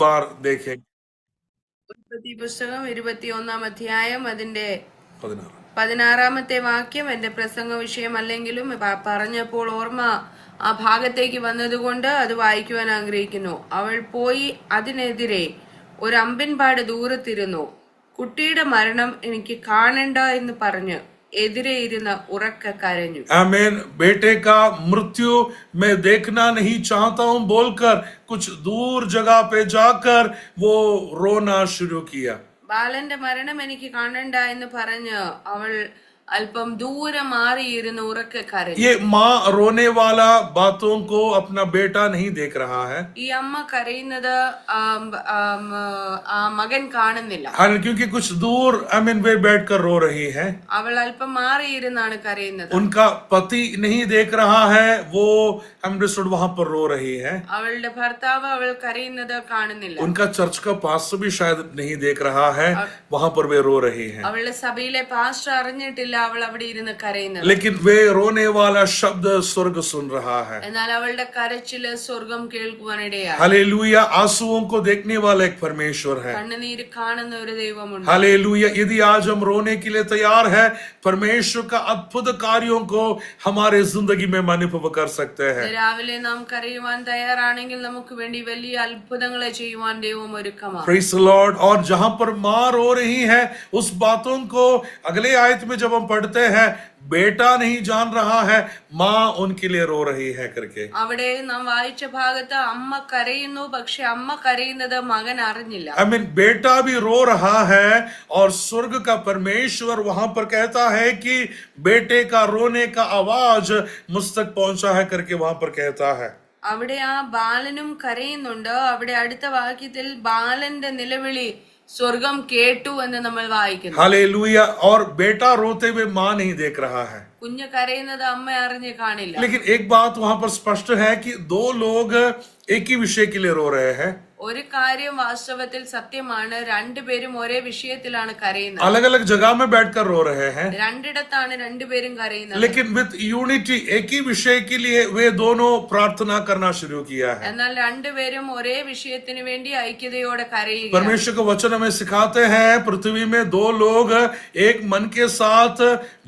बार देखें। ഉൽപ്പത്തി പുസ്തകം 21-ാം അധ്യായം അതിന്റെ 16. 16-ാമത്തെ വാക്യം എന്റെ പ്രസംഗ വിഷയമല്ലെങ്കിലും പറഞ്ഞപ്പോൾ ഓർമ്മ ആ ഭാഗത്തേക്ക് വന്നതുകൊണ്ട് അത് വായിക്കുവാൻ ആഗ്രഹിക്കുന്നു. അവൾ പോയി അതിനെതിരെ ഒരു അമ്പിൻപാട് ദൂരത്തിരുന്നു. കുട്ടിയുടെ മരണം എനിക്ക് കാണണ്ട എന്ന് പറഞ്ഞ് എതിരെ ഇരുന്ന് ഉറക്കെ കരഞ്ഞു. आमीन। बेटे का मृत्यु मैं देखना नहीं चाहता हूं बोलकर कुछ दूर जगह पे जाकर वो रोना शुरू किया। ബാലന്റെ മരണം എനിക്ക് കാണണ്ട എന്ന് പറഞ്ഞ് അവൾ അല്പം ദൂരെ മാറിയിരുന്ന് ഉറക്കെ കരഞ്ഞു. ये माँ रोने वाला बातों को अपना बेटा नहीं देख रहा है, ഈ അമ്മ കരയുന്നത് ആ മകൻ കാണുന്നില്ല. क्योंकि कुछ दूर वे बैठकर रो रही है। അവൾ അല്പം മാറിയിരുന്നാണ് കരയുന്നത്. उनका पति नहीं देख रहा है, वो वहां पर रो रही है। അവളുടെ ഭർത്താവ് അവൾ കരയുന്നത് കാണുന്നില്ല. उनका चर्च का पास्टर भी शायद नहीं देख रहा है, वहां पर वे रो रही है। അവളുടെ സഭയിലെ പാസ്റ്റർ അറിഞ്ഞിട്ടില്ല അവൾ അവിടെ ഇരുന്ന് കരയുന്നത്. लेकिन वे रोने वाला शब्द स्वर्ग सुन रहा है। എന്നാൽ അവളുടെ കരച്ചില് സ്വർഗം കേൾക്കുവാനിടയായി. हालेलुया। आंसुओं को देखने वाला एक परमेश्वर है। കണ്ണുനീര് കാണുന്ന ഒരു ദൈവമുണ്ട്. हालेलुया। यदि आज हम रोने के लिए तैयार है, परमेश्वर का अद्भुत कार्यों को हमारे जिंदगी में अनुभव कर सकते हैं। രാവിലെ നാം കരയുവാൻ തയ്യാറാണെങ്കിൽ നമുക്ക് വേണ്ടി വലിയ അത്ഭുതങ്ങളെ ചെയ്യുവാൻ ദൈവം ഒരുക്കമാണ്. Praise the Lord. और जहां पर मां रो रही है, उस बातों को अगले आयत में जब हम पढ़ते हैं, बेटा नहीं जान रहा है, मां उनके लिए रो रही है करके। അവിടെ നാം വായിച്ച ഭാഗത്ത് അമ്മ കരയുന്നു, പക്ഷെ അമ്മ കരയുന്നത് മകൻ അറിഞ്ഞില്ല. बेटा भी रो रहा है और स्वर्ग का परमेश्वर वहां पर कहता है कि बेटे का रोने का आवाज मुझ तक पहुंचा है करके वहां पर कहता है। അവിടെ ആ ബാലനും കരയുന്നുണ്ട്. അവിടെ അടുത്ത വാക്യത്തിൽ ബാലന്റെ നിലവിളി സ്വർഗം കേട്ടു എന്ന് നമ്മൾ വായിക്കുന്നു. हालेलुया। और बेटा रोते हुए मां नहीं देख रहा है, കുഞ്ഞ് കരയുന്നത് അമ്മ അറിഞ്ഞ് കാണില്ല. लेकिन एक बात वहां पर स्पष्ट है कि दो लोग एक ही विषय के लिए रो रहे हैं। ഒരു കാര്യം വാസ്തവത്തിൽ സത്യമാണ്, രണ്ടുപേരും ഒരേ വിഷയത്തിലാണ് കരയുന്നത്. अलग अलग जगह में बैठकर रो रहे हैं, രണ്ടിടത്താണ് രണ്ടുപേരും കരയുന്നത്. लेकिन विद यूनिटी एक ही विषय के लिए वे दोनों प्रार्थना करना शुरू किया है। എന്നാൽ രണ്ടുപേരും ഒരേ വിഷയത്തിന് വേണ്ടി ഐക്യതയോടെ കരയുക. परमेश्वर का वचन हमें सिखाते हैं, पृथ्वी में दो लोग एक मन के साथ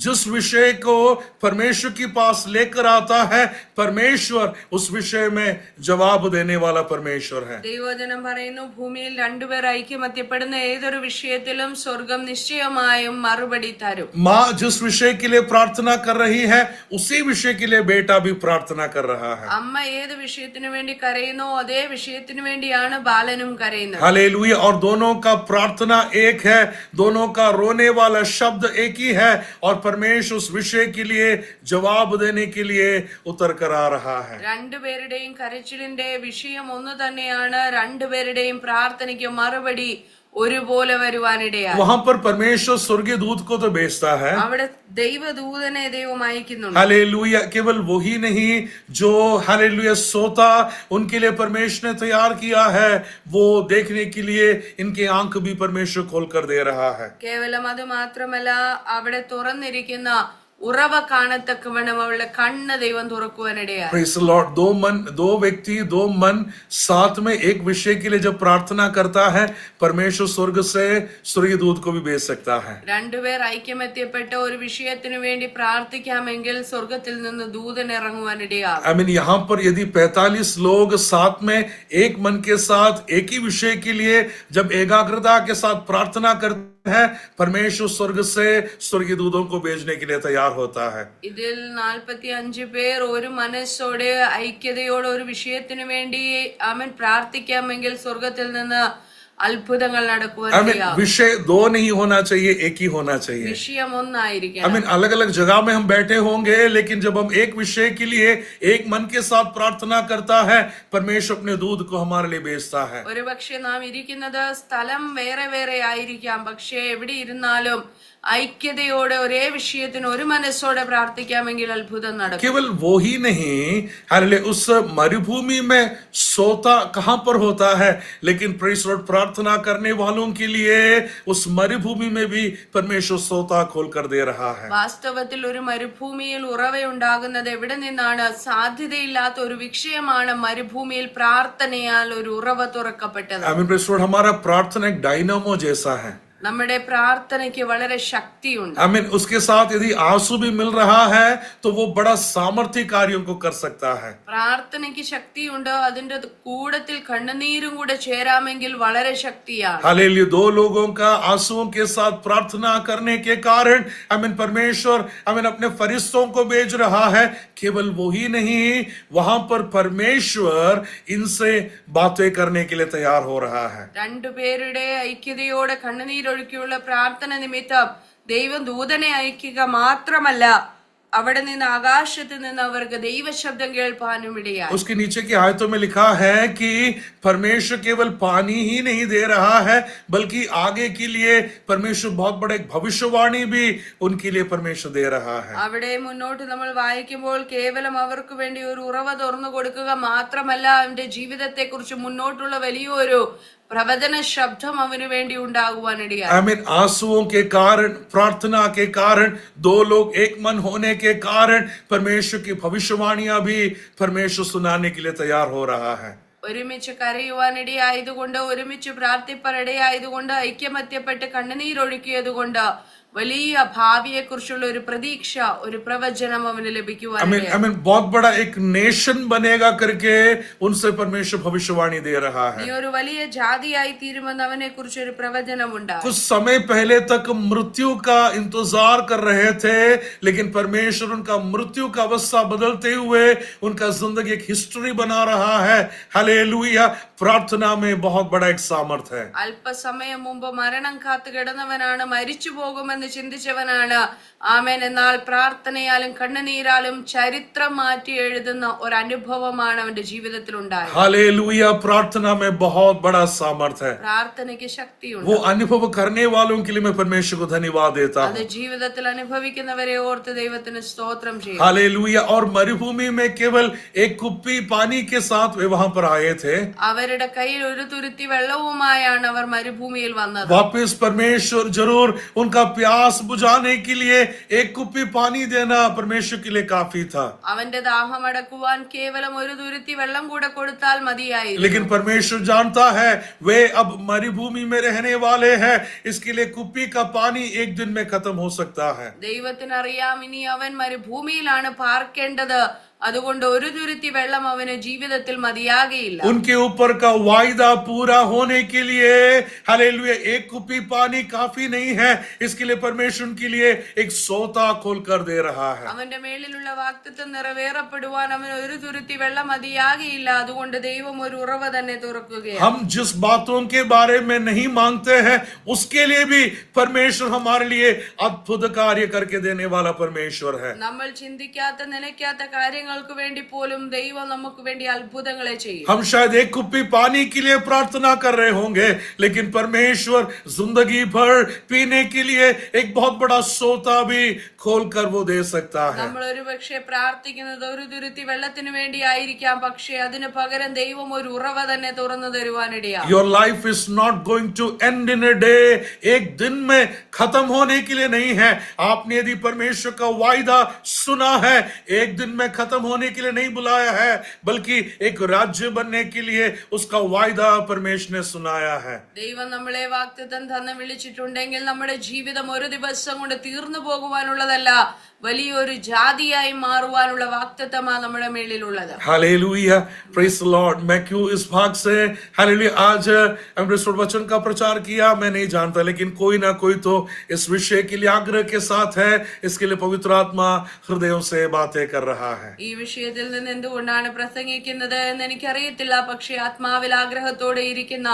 जिस विषय को परमेश्वर के पास लेकर आता है, परमेश्वर उस विषय में जवाब देने वाला परमेश्वर है। ദൈവവചനം പറയുന്നു, ഭൂമിയിൽ രണ്ടുപേർ ഐക്യമത്യപ്പെടുന്ന ഏതൊരു വിഷയത്തിലും സ്വർഗം നിശ്ചയമായും മറുപടി തരും. माँ जिस विषय के लिए प्रार्थना कर रही है, उसी विषय के लिए बेटा भी प्रार्थना कर रहा है। അമ്മ ഏത് വിഷയത്തിനു വേണ്ടി കരയുന്നോ അതേ വിഷയത്തിനു വേണ്ടിയാണ് ബാലനും കരയുന്നത്. हालेलुया। और दोनों का प्रार्थना एक है, दोनों का रोने वाला शब्द एक ही है, और परमेश्वर उस विषय के लिए जवाब देने के लिए उतर कर आ रहा है। രണ്ടുപേരുടെയും കരച്ചിലിന്റെ വിഷയം ഒന്ന് തന്നെയാണ്. രണ്ടുപേരുടെയും പ്രാർത്ഥനയ്ക്ക് മറുപടി ഒരുപോലെ വരുവാനിടയായി. वहां पर परमेश्वर स्वर्गीय दूत को तो भेजता है, അവിടെ ദൈവദൂതനെ ദൈവം അയക്കുന്നുണ്ട്. हालेलुया। केवल वही नहीं जो हालेलुया सोता, उनके लिए परमेश्वर ने तैयार किया है, वो देखने के लिए इनके आंख भी परमेश्वर खोल कर दे रहा है। കേവലം അത് മാത്രമല്ല, അവിടെ തുറന്നിരിക്കുന്ന ഉറവ കാണത്തക്കവണ്ണം അവളുടെ കണ്ണ് ദൈവം തുറക്കുവാനിടയായി. Praise the Lord. दो व्यक्ति दो मन साथ में एक विषय के लिए जब प्रार्थना करता है, परमेश्वर स्वर्ग से स्वर्गीय दूत को भी भेज सकता है। രണ്ടുപേർ ഐക്യമെത്തിയപ്പെട്ട ഒരു വിഷയത്തിനു വേണ്ടി പ്രാർത്ഥിക്കാമെങ്കിൽ സ്വർഗത്തിൽ നിന്ന് ദൂതൻ ഇറങ്ങുവാനിടയാകും. यहाँ पर यदि 45 लोग साथ में एक मन के साथ एक ही विषय के लिए जब एकाग्रता के साथ प्रार्थना करते हैं, परमेश्वर स्वर्ग से स्वर्गीय दूतों को भेजने के लिए तैयार होता है। ഇതിൽ 45 പേർ ഒരു മനസ്സോടെ ഐക്യതയോടെ ഒരു വിഷയത്തിനു വേണ്ടി അവൻ പ്രാർത്ഥിക്കാമെങ്കിൽ സ്വർഗത്തിൽ നിന്ന് അത്ഭുതങ്ങൾ നടക്കുവാനിടയാകും. विषय दो नहीं होना चाहिए, एक ही होना चाहिए। വിഷയം ഒന്നായിരിക്കണം. अलग अलग जगह में हम बैठे होंगे, लेकिन जब हम एक विषय के लिए एक मन के साथ प्रार्थना करता है, परमेश्वर अपने दूत को हमारे लिए भेजता है। ഒരുപക്ഷെ നാം ഇരിക്കുന്നത് സ്ഥലം വേറെ വേറെ ആയിരിക്കാം, പക്ഷെ എവിടെ ഇരുന്നാലും ഐക്യതയോടെ ഒരേ വിഷയത്തിന് ഒരു മനസ്സോടെ പ്രാർത്ഥിക്കാമെങ്കിൽ അത്ഭുതം നടക്കും. केवल वो ही नहीं, हालेलुया, उस मरुभूमि में सोता कहां पर होता है, लेकिन प्रेज लॉर्ड प्रार्थना करने वालों के लिए उस मरुभूमि में भी परमेश्वर सोता खोल कर दे रहा है. വാസ്തവത്തിൽ ഒരു മരുഭൂമിയിൽ ഉറവയുണ്ടാകുന്നത് എവിടെ നിന്നാണ്? സാധ്യതയില്ലാത്ത ഒരു വിഷയമാണ് മരുഭൂമിയിൽ പ്രാർത്ഥനയാൽ ഒരു ഉറവ തുറക്കപ്പെട്ടത്. आमीन. प्रेज लॉर्ड, हमारा प्रार्थना एक डायनामो जैसा है. നമ്മുടെ പ്രാർത്ഥനയ്ക്ക് വളരെ ശക്തിയുണ്ട്. आमीन. उसके साथ यदि आंसू भी मिल रहा है तो वो बड़ा सामर्थ्य कार्यों को कर सकता है. പ്രാർത്ഥനയ്ക്ക് ശക്തിയുണ്ട്, അതിന്റെ കൂടത്തിൽ കണ്ണുനീരും കൂടെ ചേരാമെങ്കിൽ വളരെ ശക്തിയാണ്. हालेलुया. दो लोगों का आंसुओं के साथ प्रार्थना करने के कारण आमीन परमेश्वर आमीन अपने फरिश्तों को भेज रहा है. केवल वो ही नहीं, वहां पर परमेश्वर इनसे बातें करने के लिए तैयार हो रहा है. രണ്ടുപേരുടെ ഐക്യതയോടെ കണ്ണുനീരൊഴുക്കിയുള്ള പ്രാർത്ഥന നിമിത്തം ദൈവം ദൂതനെ അയക്കുക മാത്രമല്ല, അവിടെ നിന്ന് ആകാശത്ത് നിന്ന് അവർക്ക് ദൈവശബ്ദം കേൾപ്പാനും ഇടയായി. उसके नीचे की आयतों में लिखा है कि परमेश्वर केवल पानी ही नहीं दे रहा है, बल्कि आगे के लिए परमेश्वर बहुत बड़े भविष्यवाणी भी उनके लिए परमेश्वर दे रहा है. അവിടെ മുന്നോട്ട് നമ്മൾ വായിക്കുമ്പോൾ കേവലം അവർക്ക് വേണ്ടി ഒരു ഉറവ തുറന്നു കൊടുക്കുക മാത്രമല്ല, അവന്റെ ജീവിതത്തെ കുറിച്ച് മുന്നോട്ടുള്ള വലിയൊരു പ്രവചന ശബ്ദം അവന് വേണ്ടി ഉണ്ടാകുവാനിടയായി. आमीन. आंसुओं के कारण, प्रार्थना के कारण, दो लोग एक मन होने के कारण परमेश्वर की भविष्यवाणियां भी परमेश्वर सुनाने के लिए तैयार हो रहा है. ഒരുമിച്ച് കരയുവാനിടയായതുകൊണ്ട്, ഒരുമിച്ച് പ്രാർത്ഥിപ്പനിടയായതുകൊണ്ട്, ഐക്യമത്യപ്പെട്ട് കണ്ണുനീരൊഴുക്കിയതുകൊണ്ട് വലിയ ഭാവിയെ കുറിച്ചുള്ള ഒരു പ്രതീക്ഷ, ഒരു പ്രവചനം അവന് ലഭിക്കുവാനിടയായി. आमीन. बहुत बड़ा एक नेशन बनेगा करके उनसे परमेश्वर भविष्यवाणी दे रहा है. നീ ഒരു വലിയ ജാതിയായി തീരുമെന്ന് അവനെ കുറിച്ച് ഒരു പ്രവചനമുണ്ട്. कुछ समय पहले तक मृत्यु का इंतजार कर रहे थे, लेकिन परमेश्वर उनका मृत्यु का अवस्था बदलते हुए उनका जिंदगी एक हिस्ट्री बना रहा है. हालेलुया. प्रार्थना में बहुत बड़ा एक सामर्थ है. അല്പസമയം മുമ്പ് മരണം കാത്തു കിടന്നവനാണ്, മരിച്ചു പോകുമെന്ന് ചിന്തിച്ചവനാണ്. ആമേൻ. എന്നാൽ പ്രാർത്ഥനയാലും കണ്ണുനീരാലും ചരിത്രം മാറ്റി എഴുതുന്ന ഒരു അനുഭവമാണ് അവന്റെ ജീവിതത്തിൽ ഉണ്ടായത്. हालेलुया. प्रार्थना में बहुत बड़ा सामर्थ है. പ്രാർത്ഥനയ്ക്ക് ശക്തിയുണ്ട്. वो अनुभव करने वालों के लिए मैं परमेश्वर को धन्यवाद देता അത് हूँ. ജീവിതത്തിൽ അനുഭവിക്കുന്നവരെ ഓർത്ത് ദൈവത്തിന് സ്തോത്രം ചെയ്യും. हालेलुया. और मरुभूमि में केवल एक कुप्पी पानी के साथ वे वहां पर आए थे. അവരുടെ കയ്യിൽ ഒരു തുരുത്തി വെള്ളവുമായാണ് അവർ മരുഭൂമിയിൽ വന്നത്. वापस परमेश्वर जरूर उनका प्यास बुझाने के लिए एक कुप्पी पानी देना परमेश्वर के लिए काफी था. അവന്റെ ദാഹം അടക്കുവാൻ കേവലം ഒരു തുരുത്തി വെള്ളം കൂടെ കൊടുത്താൽ മതിയായിരുന്നു. लेकिन परमेश्वर जानता है वे अब मरुभूमि में रहने वाले हैं, इसके लिए कुप्पी का पानी एक दिन में खत्म हो सकता है. ദൈവത്തിനറിയാം ഇനി അവൻ മരുഭൂമിയിലാണ് പാർക്കേണ്ടത്, അതുകൊണ്ട് ഒരു തുരുത്തി വെള്ളം അവന് ജീവിതത്തിൽ മതിയാകയില്ല. उनके ऊपर का वायदा पूरा होने के लिए हालेलुया एक कुप्पी पानी काफी नहीं है, इसके लिए परमेश्वर उनके लिए एक सोता खोल कर दे रहा है. അവന്റെ മേലിലുള്ള വാഗ്ദത്തം നിറവേറപ്പെടുവാൻ അവന് ഒരു തുരുത്തി വെള്ളം മതിയാകയില്ല, അതുകൊണ്ട് ദൈവം ഒരു ഉറവ തന്നെ തുറക്കുകയാണ്. हम जिस बातों के बारे में नहीं मांगते हैं उसके लिए भी परमेश्वर हमारे लिए अद्भुत कार्य करके देने वाला परमेश्वर है. നമ്മൾ ചിന്തിക്കാത്ത നിലയ്ക്കാത്ത കാര്യങ്ങൾക്ക് വേണ്ടി പോലും ദൈവം നമുക്ക് വേണ്ടി അത്ഭുതങ്ങളെ ചെയ്യും. हम शायद एक कुप्पी पानी के लिए प्रार्थना कर रहे होंगे, लेकिन परमेश्वर जिंदगी भर पीने के लिए एक बहुत बड़ा सोता भी खोल कर वो दे सकता है. നമ്മൾ ഒരു പക്ഷേ പ്രാർത്ഥിക്കുന്നത് ഒരു തുരുത്തി വെള്ളത്തിന് വേണ്ടി ആയിരിക്കാം, പക്ഷേ അതിന് പകരം ദൈവം ഒരു ഉറവ തന്നെ തുറന്നു തരുവാനിടയാണ്. Your life is not going to end in a day. एक दिन में खत्म होने के लिए नहीं है. आपने यदि परमेश्वर का वायदा सुना है, एक दिन में खत्म होने के लिए नहीं बुलाया है, बल्कि एक राज्य बनने के लिए उसका वायदा परमेश्वर ने सुनाया है. ദൈവം നമ്മളെ വാഗ്ദത്തം തന്ന് വിളിച്ചിട്ടുണ്ടെങ്കിൽ നമ്മുടെ ജീവിതം ഒരു ദിവസം കൊണ്ട് തീർന്നു പോകുവാനുള്ളതല്ല, വലിയൊരു ജാതിയായി മാറുവാനുള്ള വാഗ്ദത്തമാണ് നമ്മുടെ മേലിലുള്ളത്. हालेलुया. Praise the Lord. मैं क्यों इस भाग से हालेलुया आज हमने वचन का प्रचार किया मैं नहीं जानता, लेकिन कोई ना कोई तो इस विषय के लिए आग्रह के साथ है. इसके लिए पवित्र आत्मा हृदयों से बातें कर रहा है. ഈ വിഷയത്തിൽ നിന്ന് എന്തുകൊണ്ടാണ് പ്രസംഗിക്കുന്നത് എന്ന് എനിക്കറിയത്തില്ല, പക്ഷേ ആത്മാവിൽ ആഗ്രഹത്തോടെ ഇരിക്കുന്ന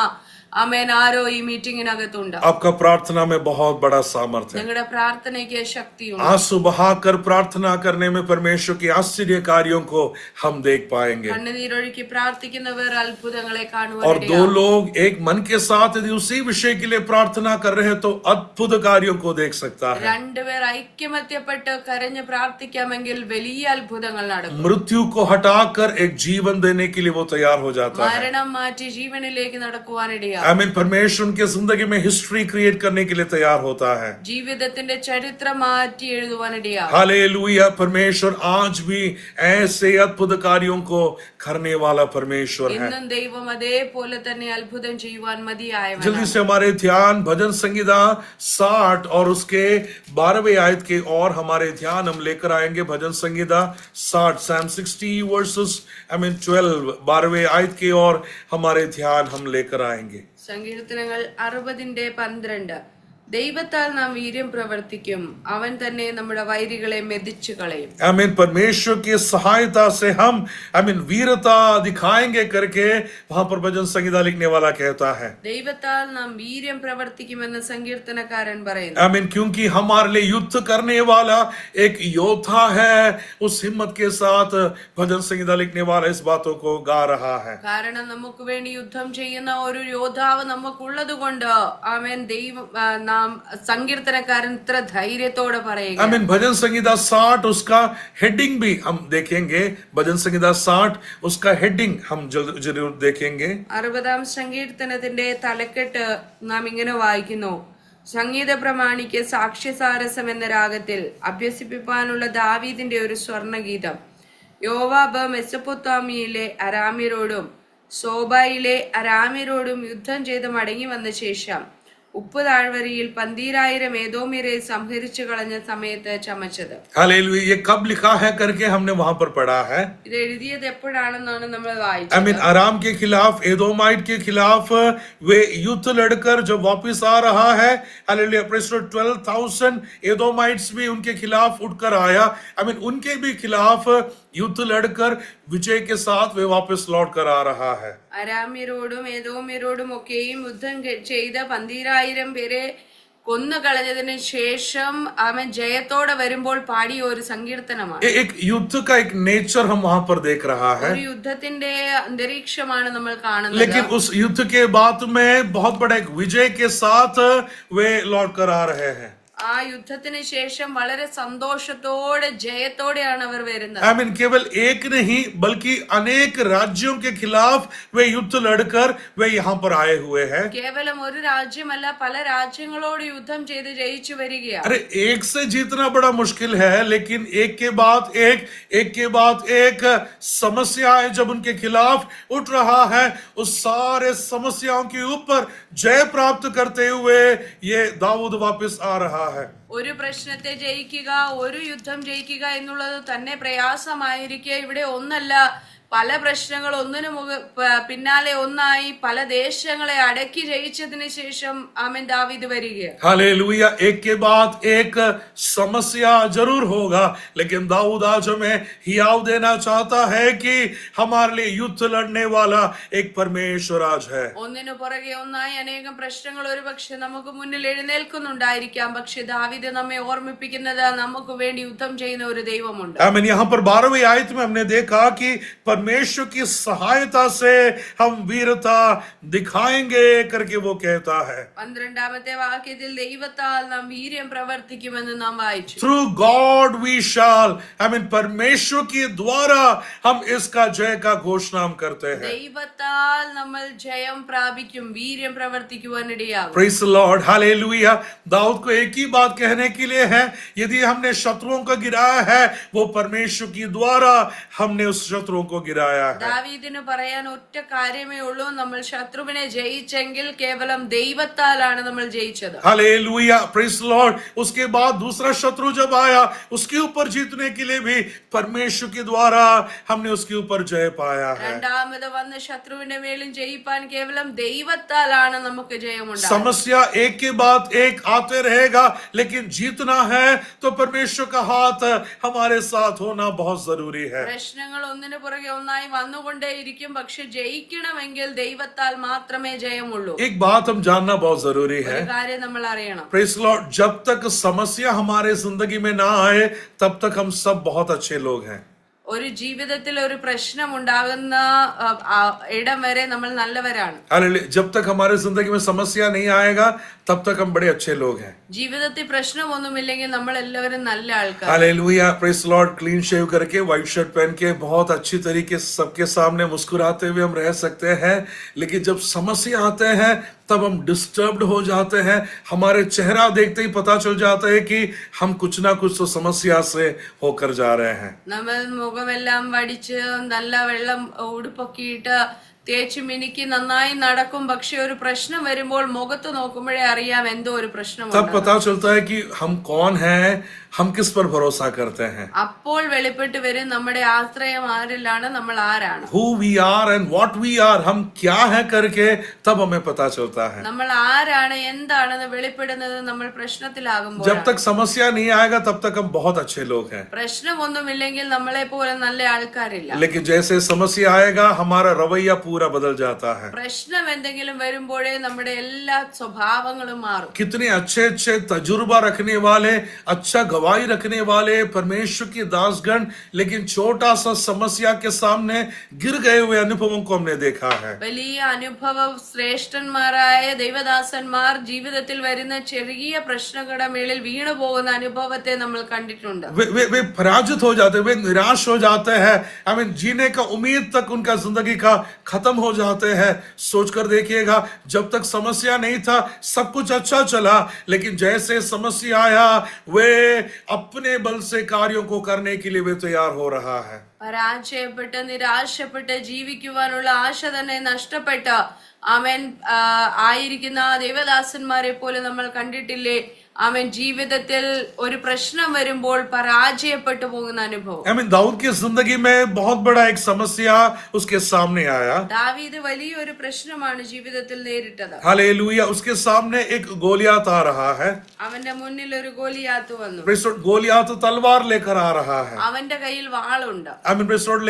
ആമേൻ. ആരോ ഈ മീറ്റിംഗിനകത്തുണ്ട്. आपका प्रार्थना में बहुत बड़ा सामर्थ्य है. നിങ്ങളുടെ പ്രാർത്ഥനയ്ക്ക് ശക്തിയുണ്ട്. आंसू बहाकर प्रार्थना करने में परमेश्वर की आश्चर्य कार्यों को हम देख पाएंगे. കണ്ണുനീരൊഴുക്കി പ്രാർത്ഥിക്കുന്നവർ അത്ഭുതങ്ങളെ और കാണുവാൻ दो लोग एक मन के साथ यदि उसी विषय के लिए प्रार्थना कर रहे हैं तो अद्भुत कार्यों को देख सकता है. രണ്ടുപേർ ഐക്യമത്യപ്പെട്ട് കരഞ്ഞ് പ്രാർത്ഥിക്കാമെങ്കിൽ വലിയ അത്ഭുതങ്ങൾ നടക്കും. मृत्यु को हटाकर एक जीवन देने के लिए वो तैयार हो जाता है. മരണം മാറ്റി ജീവനിലേക്ക് നടക്കുവാനിടയാ. आमीन. परमेश्वर उनके जिंदगी में हिस्ट्री क्रिएट करने के लिए तैयार होता है. ജീവിതത്തിന്റെ ചരിത്രം മാറ്റി എഴുതുവാനിടയാ. हालेलुया. परमेश्वर आज भी ऐसे अद्भुत कार्यों को करने वाला परमेश्वर है. ഇന്നും ദൈവം അതേപോലെ തന്നെ അത്ഭുതം ചെയ്യുവാൻ മതിയായവനാണ്. जल्दी से हमारे ध्यान भजन संहिता 60 और उसके 12वें आयत के और हमारे ध्यान हम लेकर आएंगे. भजन संहिता 60 Psalm 60 verses 12 12वें आयत के और हमारे ध्यान हम लेकर आएंगे. സങ്കീർത്തനങ്ങൾ 60:12. ദൈവത്താൽ നാം വീര്യം പ്രവർത്തിക്കും, അവൻ തന്നെ നമ്മുടെ വൈരികളെ മെതിച്ചു കളയും. आमीन. परमेश्वर की सहायता से हम वीरता दिखाएंगे करके वहां पर भजन संहिता लिखने वाला कहता है. ദൈവത്താൽ നാം വീര്യം പ്രവർത്തിക്കുമെന്ന് സങ്കീർത്തനക്കാരൻ പറയുന്നു. आमीन. क्योंकि हमारे लिए युद्ध करने वाला एक योद्धा है. उस हिम्मत के साथ भजन संहिता लिखने वाला इस बातों को गा रहा है. കാരണം നമുക്ക് വേണ്ടി യുദ്ധം ചെയ്യുന്ന ഒരു യോദ്ധാവ് നമുക്കുള്ളത് കൊണ്ട് ആമേൻ. ദൈവം നാം സങ്കീർത്തനക്കാരൻ ഇത്ര ധൈര്യത്തോടെ പറയുക. आमीन. भजन संहिता 60 उसका हेडिंग भी हम देखेंगे. भजन संहिता 60 उसका हेडिंग हम जरूर देखेंगे. 60-ാം സങ്കീർത്തനത്തിന്റെ തലക്കെട്ട് നാം ഇങ്ങനെ വായിക്കുന്നു: സംഗീത പ്രമാണിക്ക് സാക്ഷ്യസാരസം എന്ന രാഗത്തിൽ അഭ്യസിപ്പിക്കാനുള്ള ദാവീദിന്റെ ഒരു സ്വർണഗീതം. യോവാബ് മെസൊപ്പൊത്താമിയയിലെ അരാമ്യരോടും സോബയിലെ അരാമ്യരോടും യുദ്ധം ചെയ്ത് മടങ്ങി വന്ന ശേഷം ഉപ്പ് താഴ്വരയിൽ 12,000 ഏദോമ്യരെ സംഹരിച്ചു കളഞ്ഞ സമയത്ത് ചമച്ചത്. हालेलुया. ये कब लिखा है करके हमने वहां पर पढ़ा है. ഇത് എഴുതിയത് എപ്പോഴാണെന്നാണ് നമ്മൾ വായിച്ചത്. आमीन. अराम के खिलाफ एदोमाइट के खिलाफ वे युद्ध लड़कर जब वापस आ रहा है. हालेलुया. 12,000 एदोमाइट्स भी उनके खिलाफ उठकर आया. आमीन. उनके भी खिलाफ युद्ध लड़कर विजय के साथ वे वापस लौट कर आ रहा है. അരാമ്യരോടും ഏദോമ്യരോടും ഒക്കെയും യുദ്ധം ചെയ്ത 12,000 പേരെ കൊന്നു കളഞ്ഞതിന് ശേഷം അവൻ ജയത്തോടെ വരുമ്പോൾ പാടിയ ഒരു സങ്കീർത്തനമാണ്. एक युद्ध का एक नेचर हम वहां पर देख रहा है. ഒരു യുദ്ധത്തിന്റെ അന്തരീക്ഷമാണ് നമ്മൾ കാണുന്നത്. लेकिन उस युद्ध के बाद में बहुत बड़ा एक विजय के साथ वे लौट कर आ रहे हैं. ആ യുദ്ധത്തിന് ശേഷം വളരെ സന്തോഷത്തോടെ ജയത്തോടെയാണ് അവർ വരുന്നത്. आमीन. केवल एक नहीं बल्कि अनेक राज्यों के खिलाफ वे युद्ध लड़कर वे यहाँ पर आए हुए हैं. കേവലം ഒരു രാജ്യമല്ല, പല രാജ്യങ്ങളോട് യുദ്ധം ചെയ്ത് ജയിച്ചു വരികയാണ്. अरे एक से जीतना बड़ा मुश्किल है, लेकिन एक के बाद एक समस्याएं जब उनके खिलाफ उठ रहा है, उस सारे समस्याओं के ऊपर जय प्राप्त करते हुए ये दाऊद वापस आ रहा है. ഒരു പ്രശ്നത്തെ ജയിക്കുക, ഒരു യുദ്ധം ജയിക്കുക എന്നുള്ളത് തന്നെ പ്രയാസമായിരിക്കെ ഇവിടെ ഒന്നല്ല, പല പ്രശ്നങ്ങൾ ഒന്നിനു പിന്നാലെ ഒന്നായി പല ദേശങ്ങളെ അടക്കി ജയിച്ചതിന് ശേഷം ആമേൻ ദാവീദ് വരികയാണ്. हालेलुया. एक के बाद एक समस्या जरूर होगा, लेकिन दाऊद आज हमें हियाव देना चाहता है कि हमारे लिए युद्ध लड़ने वाला एक परमेश्वर आज है. ഒന്നിനു പുറകെ ഒന്നായി അനേകം പ്രശ്നങ്ങൾ ഒരു പക്ഷെ നമുക്ക് മുന്നിൽ എഴുന്നേൽക്കുന്നുണ്ടായിരിക്കാം. പക്ഷെ ദാവീദ് നമ്മെ ഓർമ്മിപ്പിക്കുന്നത് നമുക്ക് വേണ്ടി യുദ്ധം ചെയ്യുന്ന ഒരു ദൈവമുണ്ട്. आमीन. यहाँ पर 12वीं आयत में हमने देखा कि परमेश्वर की सहायता से हम वीरता दिखाएंगे करके वो कहता है. 12-ാമത്തെ വാക്യത്തിൽ ദൈവത്താൽ നാം വീര്യം പ്രവർത്തിക്കുമെന്ന് നാം വായിച്ചു. Through God we shall. Amen. परमेश्वर के द्वारा हम इसका जय का घोषणा हम करते हैं. ദൈവത്താൽ നമ്മൾ ജയം പ്രാപിക്കും, വീര്യം പ്രവർത്തിക്കുവാനിടയാകും. Praise the Lord. हालेलुया. दाऊद को एक ही बात कहने के लिए है, यदि हमने शत्रुओं को गिराया है वो परमेश्वर के द्वारा हमने उस शत्रुओं को गिराया है. ദാവീദിന് പറയാൻ ഒറ്റ കാര്യമേ ഉള്ളൂ: നമ്മൾ ശത്രുവിനെ ജയിച്ചെങ്കിൽ കേവലം ദൈവത്താലാണ് നമ്മൾ ജയിച്ചത്. हालेलुया. Praise the Lord. उसके बाद दूसरा शत्रु जब आया, उसके ऊपर जीतने के लिए भी परमेश्वर के द्वारा हमने उसके ऊपर जय पाया है. രണ്ടാമത് വന്ന ശത്രുവിന്റെ മേലും ജയിപ്പാൻ കേവലം ദൈവത്താലാണ് നമുക്ക് ജയമുണ്ടാകുന്നത്. समस्या एक के बाद एक आते रहेगा, लेकिन जीतना है तो परमेश्वर का हाथ हमारे साथ होना बहुत जरूरी है. പ്രശ്നങ്ങൾ ഒന്നിനു പുറകെ നന്നായി വന്നുകൊണ്ടേയിരിക്കും. പക്ഷെ ജയിക്കണമെങ്കിൽ ദൈവത്താൽ മാത്രമേ ജയമുള്ളൂ. एक बात हम जानना बहुत जरूरी है, ഒരു കാര്യം നമ്മൾ അറിയണം. प्रेज़ लॉर्ड, जब तक समस्या हमारे जिंदगी में ना आए तब तक हम सब बहुत अच्छे लोग हैं. ഒരു ജീവിതത്തിൽ ഒരു പ്രശ്നം ഉണ്ടാകുന്ന ഇടം വരെ നമ്മൾ നല്ലവരാണ്. हालेलुया. जब तक हमारे जिंदगी में समस्या नहीं आएगा तब तक हम बड़े अच्छे लोग हैं. ജീവിതത്തിൽ പ്രശ്നമൊന്നുമില്ലെങ്കിൽ നമ്മൾ എല്ലാവരും നല്ല ആൾക്കാർ. Hallelujah. Praise Lord. Clean shave करके, व्हाइट शर्ट पहन के, बहुत अच्छी तरीके से सबके सामने मुस्कुराते हुए हम रह सकते हैं. लेकिन जब समस्या आते हैं तब हम डिस्टर्ब्ड हो जाते हैं. हमारे चेहरा देखते ही पता चल जाता है कि हम कुछ ना कुछ तो समस्या से होकर जा रहे हैं. നമ്മൾ മുഖമെല്ലാം വടിച്ച് നല്ല വെള്ളം ഉടുപ്പൊക്കെ ഇട്ട് തേച്ച് മിനുക്കി നന്നായി നടക്കും. പക്ഷെ ഒരു പ്രശ്നം വരുമ്പോൾ മുഖത്ത് നോക്കുമ്പോഴേ അറിയാം എന്തോ ഒരു പ്രശ്നം. तब पता चलता है कि हम कौन हैं, हम किस पर भरोसा करते हैं. അപ്പോൾ വെളിപ്പെട്ട് വരും നമ്മുടെ ആശ്രയം ആരിലാണ്, നമ്മൾ ആരാണ്. Who we are and what we are, हम क्या है करके तब हमें पता चलता है. നമ്മൾ ആരാണ് എന്താണെന്ന് വെളിപ്പെടുന്നത് നമ്മൾ പ്രശ്നത്തിലാകുമ്പോൾ. जब तक समस्या नहीं आएगा तब तक हम बहुत अच्छे लोग हैं. പ്രശ്നമൊന്നുമില്ലെങ്കിൽ നമ്മളെ പോലെ നല്ല ആൾക്കാരില്ല. लेकिन जैसे समस्या आएगा हमारा रवैया पूरा बदल जाता है. പ്രശ്നം എന്തെങ്കിലും വരുമ്പോഴേ നമ്മുടെ എല്ലാ സ്വഭാവങ്ങളും മാറും. कितने अच्छे अच्छे तजुर्बा रखने वाले, अच्छा गवाही रखने वाले परमेश्वर के दासगण, लेकिन छोटा सा समस्या के सामने गिर गए हुए अनुभवों को हमने देखा है. വലിയ അനുഭവ ശ്രേഷ്ഠന്മാരായ ദൈവദാസന്മാർ ജീവിതത്തിൽ വരുന്ന ചെറിയ പ്രശ്നങ്ങളുടെ മേളിൽ വീണു പോകുന്ന അനുഭവത്തെ നമ്മൾ കണ്ടിട്ടുണ്ട്. वे पराजित हो जाते हैं, वे निराश हो जाते हैं. जीने का उम्मीद तक उनका जिंदगी का खत्म हो जाते हैं. सोचकर देखिएगा, जब तक समस्या नहीं था सब कुछ अच्छा चला, लेकिन जैसे समस्या आया वे अपने बल से कार्यों को करने के लिए वे तैयार हो रहा है. പരാജയപ്പെട്ട് നിരാശപ്പെട്ട് ജീവിക്കുവാനുള്ള ആശ തന്നെ നഷ്ടപ്പെട്ട അവൻ ആയിരിക്കുന്ന ദേവദാസന്മാരെ പോലെ നമ്മൾ കണ്ടിട്ടില്ലേ? അവൻ ജീവിതത്തിൽ ഒരു പ്രശ്നം വരുമ്പോൾ പരാജയപ്പെട്ടു പോകുന്ന അനുഭവം. दाऊद की जिंदगी में बहुत बड़ा एक समस्या उसके सामने आया. ദാവീദ് വലിയൊരു പ്രശ്നമാണ് ജീവിതത്തിൽ നേരിട്ടത്. हालेलुया. उसके सामने एक गोलियात आ रहा है. അവന്റെ മുന്നിൽ ഒരു ഗോലിയാത്ത് വന്നു. गोलियात तलवार लेकर आ रहा है. അവന്റെ കയ്യിൽ വാളുണ്ട്.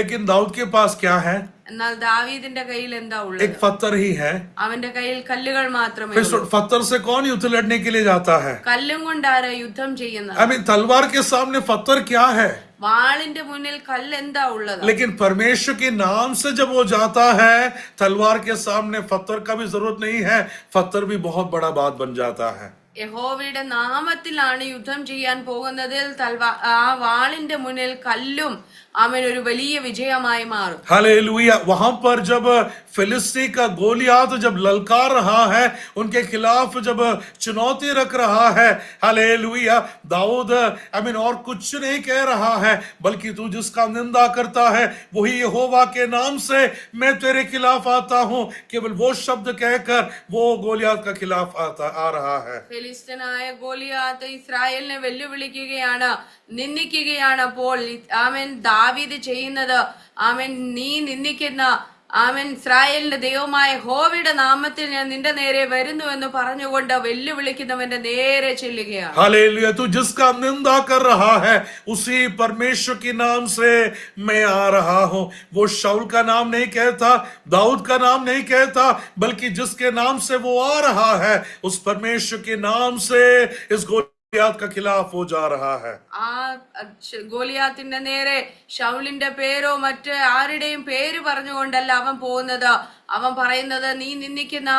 लेकिन दाऊद के पास क्या है? എന്നാൽ ദാവീദിന്റെ കയ്യിൽ എന്താ ഉള്ളത്? एक पत्थर ही है. അവന്റെ കയ്യിൽ കല്ലുകൾ മാത്രമേ ഉള്ളൂ. पत्थर से कौन युद्ध लड़ने के लिए जाता है? കല്ലും കൊണ്ടാരാ യുദ്ധം ചെയ്യുന്നത്? तलवार के सामने पत्थर क्या है? വാളിന്റെ മുന്നിൽ കല്ല് എന്താ ഉള്ളത്? लेकिन परमेश्वर के नाम से जब वो जाता है तलवार के सामने पत्थर का भी जरूरत नहीं है. पत्थर भी बहुत बड़ा बात बन जाता है. യഹോവയുടെ നാമത്തിലാണ് യുദ്ധം ചെയ്യാൻ പോകുന്നതിൽ ആ വാളിന്റെ മുന്നിൽ കല്ലും അവൻ ഒരു വലിയ വിജയമായി മാറും. हालेलुया. वहां पर जब फिलिस्ती का गोलियात जब ललकार रहा है, उनके खिलाफ जब चुनौती रख रहा है, हालेलुया, दाऊद और कुछ नहीं कह रहा है, बल्कि तू जिसका निंदा करता है वही यहोवा के नाम से मैं तेरे खिलाफ आता हूं, केवल वो शब्द कहकर वो गोलियात का खिलाफ आ रहा है. ഫിലിസ്തീനായ ഗോലിയാത്ത് ഇസ്രായേലിനെ വെല്ലുവിളിക്കുകയാണ്, നിന്ദിക്കുകയാണ്. അപ്പോൾ അവൻ ദാവീദ് ചെയ്യുന്നത്, അവൻ നീ നിന്ദിക്കുന്ന ഇസ്രായേലിന്റെ ദൈവമായ യഹോവയുടെ നാമത്തിൽ ഞാൻ നിന്റെ നേരെ വരുന്നു എന്ന് പറഞ്ഞുകൊണ്ട് വെല്ലുവിളിക്കുന്നവന്റെ നേരെ ചെല്ലുകയാണ്. हालेलुया. तू जिसका निंदा कर रहा है उसी परमेश्वर के नाम से मैं आ रहा हूं. वो शाऊल का नाम नहीं कहता, दाऊद का नाम नहीं कहता, बल्कि जिसके नाम से वो आ रहा है उस परमेश्वर के नाम से इस गोलियात का खिलाफ हो जा रहा है. ആ ഗോലിയാത്തിന്റെ നേരെ ശൗലിന്റെ പേരോ മറ്റ് ആരുടെയും പേര് പറഞ്ഞുകൊണ്ടല്ല അവൻ പോകുന്നത്. അവൻ പറയുന്നത്, നീ നിന്ദിക്കുന്ന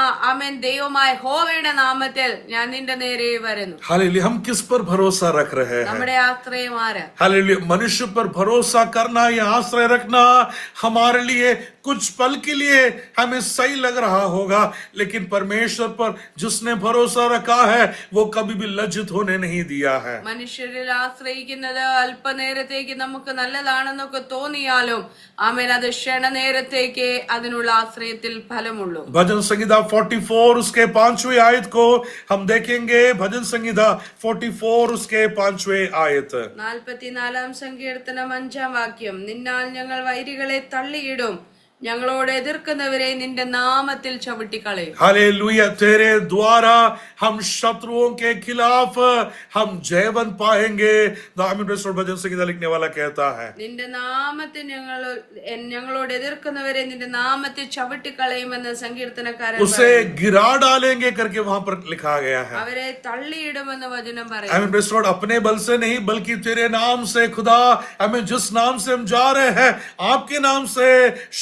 ദൈവമായ യഹോവയുടെ നാമത്തിൽ ഞാൻ നിന്റെ നേരെ വരുന്നു. हालेलुया. हम किस पर भरोसा रख रहे हैं? നമ്മുടെ ആശ്രയം ആരാ? हालेलुया. मनुष्य पर भरोसा करना या आश्रय रखना हमारे लिए कुछ पल के लिए हमें सही लग रहा होगा, लेकिन परमेश्वर पर जिसने भरोसा रखा है वो कभी भी लज्जित होने नहीं दिया है. മനുഷ്യരിൽ ആശ്രയിക്കുന്നത് അല്പനേരത്തേക്ക് നമുക്ക് നല്ലതാണെന്നൊക്കെ തോന്നിയാലും അത് ക്ഷണനേരത്തേക്ക് അതിനുള്ള ആശ്രയത്തിൽ ഫലമുള്ളൂ. भजन संहिता 44 उसके 5वें आयत को हम देखेंगे. भजन संहिता 44 उसके 5वें आयत. 44 സങ്കീർത്തനം 5 വാക്യം. നിന്നാൽ ഞങ്ങൾ വൈരികളെ തള്ളിയിടും, ഞങ്ങളോട് എതിർക്കുന്നവരെ നിന്റെ നാമത്തിൽ ചവിട്ടിക്കളയും. हालेलुया, तेरे द्वारा हम शत्रुओं के खिलाफ हम जयवंत पाएंगे. दामिन प्रेस्टोर भजन संगीता लिखने वाला कहता है, നിന്റെ നാമത്തിൽ ഞങ്ങളോട് എതിർക്കുന്നവരെ നിന്റെ നാമത്തിൽ ചവിട്ടിക്കളയുമെന്ന് സങ്കീർത്തനക്കാരൻ उसे गिरा डालेंगे करके वहां पर लिखा गया है. അവരെ തള്ളിയിടുമെന്ന് വചനം आमीन പറയുന്നു. प्रेस्टोर, अपने बल से नहीं बल्कि तेरे नाम से खुदा, हमें जिस नाम से हम जा रहे हैं आपके नाम से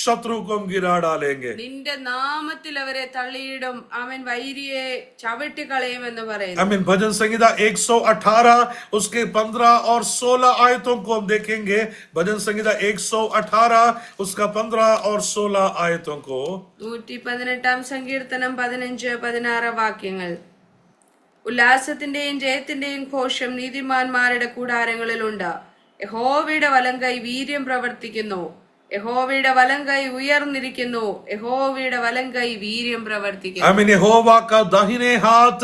शत्रु को हम गिरा डालेंगे. നിന്റെ നാമത്തിൽ അവരെ തള്ളിയിടും, അവൻ വൈരിയെ ചവിട്ടിക്കളയുമെന്ന് പറയുന്നു. आमीन. भजन संगीता 118 उसके 15 और 16 आयतों को हम देखेंगे. भजन संगीता 118 उसका 15 और 16 आयतों को. 118 സങ്കീർത്തനം 15-16 വാക്യങ്ങൾ. ഉല്ലാസത്തിന്റെയും ജയത്തിന്റെയും ഘോഷം നീതിമാന്മാരുടെ കൂടാരങ്ങളിലുണ്ട്. യഹോവയുടെ വലങ്കൈ വീര്യം പ്രവർത്തിക്കുന്നു, യഹോവയുടെ വലങ്കൈ ഉയർന്നിരിക്കുന്നു, യഹോവയുടെ വലങ്കൈ വീര്യം പ്രവർത്തിക്കുന്നു. आमीन. यहोवा का दाहिने हाथ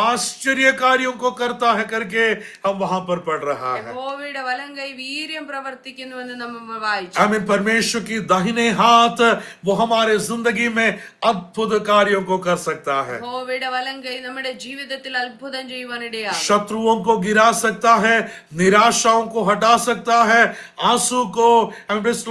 आश्चर्य कार्यों को करता है करके हम वहां पर पढ़ रहा है. യഹോവയുടെ വലങ്കൈ വീര്യം പ്രവർത്തിക്കുന്നു എന്ന് നമ്മൾ വായിച്ചു. आमीन. परमेश्वर की दाहिने हाथ वो हमारे जिंदगी में अद्भुत कार्यों को कर सकता है. യഹോവയുടെ വലങ്കൈ നമ്മുടെ ജീവിതത്തിൽ അത്ഭുതം ചെയ്യുവാനിടയാകും. शत्रुओं को गिरा सकता है, निराशाओं को हटा सकता है, आंसू को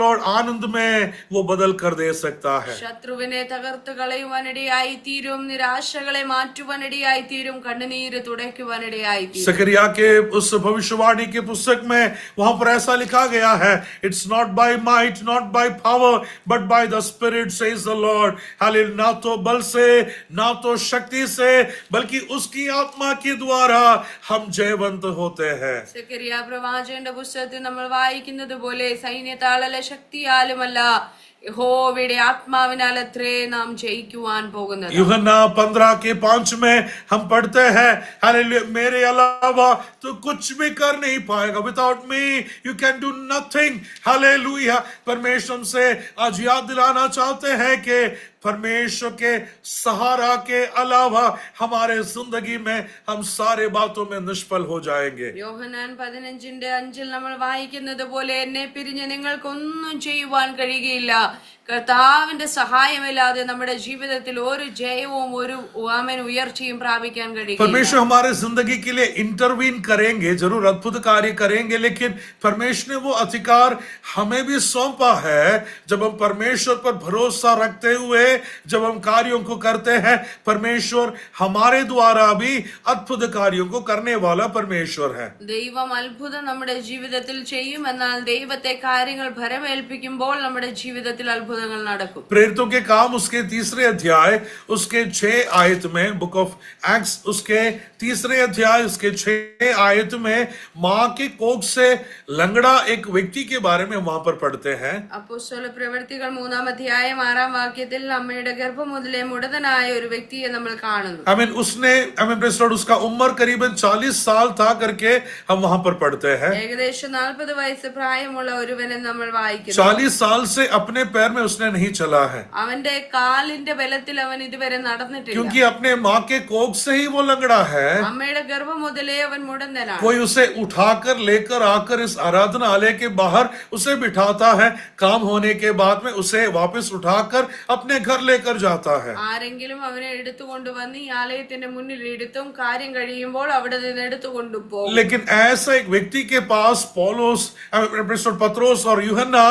लॉर्ड आनंद में वो बदल कर दे सकता है. ശത്രുവിനെ തകർത്ത് കളയുവാനിടയായി തീരും, നിരാശകളെ മാറ്റുവാനിടയായി തീരും, കണ്ണുനീര് തുടയ്ക്കുവാനിടയായി തീരും. सकरिया के उस भविष्यवाणी के पुस्तक में वहां पर ऐसा लिखा गया है, it's not by might not by power but by the spirit says the Lord. Hallelujah. ना तो बल से ना तो शक्ति से बल्कि उसकी आत्मा के द्वारा हम जयवंत होते हैं. സക്കറിയ പ്രവാചകന്റെ പുസ്തകത്തിൽ നമ്മൾ വായിക്കുന്നത് പോലെ സൈന്യത്താലല്ല ശക്തിയാലുമല്ല യഹോവയുടെ ആത്മാവിനാൽ അത്രേ നാം ജയിക്കുവാൻ പോകുന്നത്. यूहन्ना 15:5 में हम पढ़ते हैं, हालेलुया, मेरे अलावा तो कुछ भी कर नहीं पाएगा. Without me you can do nothing. Hallelujah. परमेश्वर से आज याद दिलाना चाहते हैं कि परमेश्वर के सहारा के अलावा हमारे जिंदगी में हम सारे बातों में निष्फल हो जाएंगे. യോഹന്നാൻ 15:5 നമ്മൾ വായിക്കുന്നത് പോലെ എന്നെ പിരിഞ്ഞ് നിങ്ങൾക്കൊന്നും ചെയ്യുവാൻ കഴിയുകയില്ല. കർത്താവിന്റെ സഹായമില്ലാതെ നമ്മുടെ ജീവിതത്തിൽ ഒരു ജയവും ഒരു ഉയർച്ചയും പ്രാപിക്കാൻ കഴിയില്ല. परमेश्वर हमारे जिंदगी के लिए इंटरवीन करेंगे, जरूर अद्भुत कार्य करेंगे, लेकिन परमेश्वर ने वो अधिकार हमें भी सौंपा है. जब हम परमेश्वर पर भरोसा रखते हुए जब हम कार्यों को करते हैं, परमेश्वर हमारे द्वारा भी अद्भुत कार्यों को करने वाला परमेश्वर है. ദൈവം അത്ഭുതം നമ്മുടെ ജീവിതത്തിൽ ചെയ്യും. എന്നാൽ ദൈവത്തെ കാര്യങ്ങൾ ഭരമേൽപ്പിക്കുമ്പോൾ നമ്മുടെ ജീവിതത്തിൽ അത്ഭുതങ്ങൾ നടക്കും. प्रेरितों के काम उसके 3 अध्याय उसके 6 आयत में, बुक ऑफ एक्ट्स उसके 3 अध्याय उसके 6 आयत में मां के कोख से लंगड़ा एक व्यक्ति के बारे में वहां पर पढ़ते हैं. അപ്പോസ്തല പ്രവൃത്തികൾ 3-ാം അധ്യായം 6-ാം വാക്യത്തിൽ അമ്മയുടെ ഗർഭം മുതലേ മുടന്തനായ ഒരു വ്യക്തിയെ നമ്മൾ കാണുന്നു. उसका उम्र करीबन 40 साल था करके हम वहां पर पढ़ते हैं. ഏകദേശം 40 വയസ്സ് പ്രായമുള്ള ഒരുവനെ നമ്മൾ വായിക്കുന്നു. 40 साल से अपने पैर में उसने नहीं चला है, അവന്റെ കാലിന്റെ ബലത്തിൽ അവൻ ഇതുവരെ നടന്നിട്ടില്ല. क्योंकि अपने माँ के कोख से ही वो लंगड़ा है. അമ്മയുടെ ഗർഭം മുതലേ അവൻ മുടന്തനാണ്. कोई उसे उठाकर लेकर आकर इस आराधनालय के बाहर उसे बिठाता है, काम होने के बाद में उसे वापस उठाकर अपने घर लेकर जाता है. ആരെങ്കിലും അവനെ എടുത്തുകൊണ്ടുവന്ന് ഈ ആലയത്തിന്റെ മുന്നിൽ എടുത്തും കാര്യം കഴിയുമ്പോൾ അവിടെ നിന്ന് എടുത്തുകൊണ്ടുപോകും. लेकिन ऐसा एक व्यक्ति के पास पौलुस, पत्रोस और यूहन्ना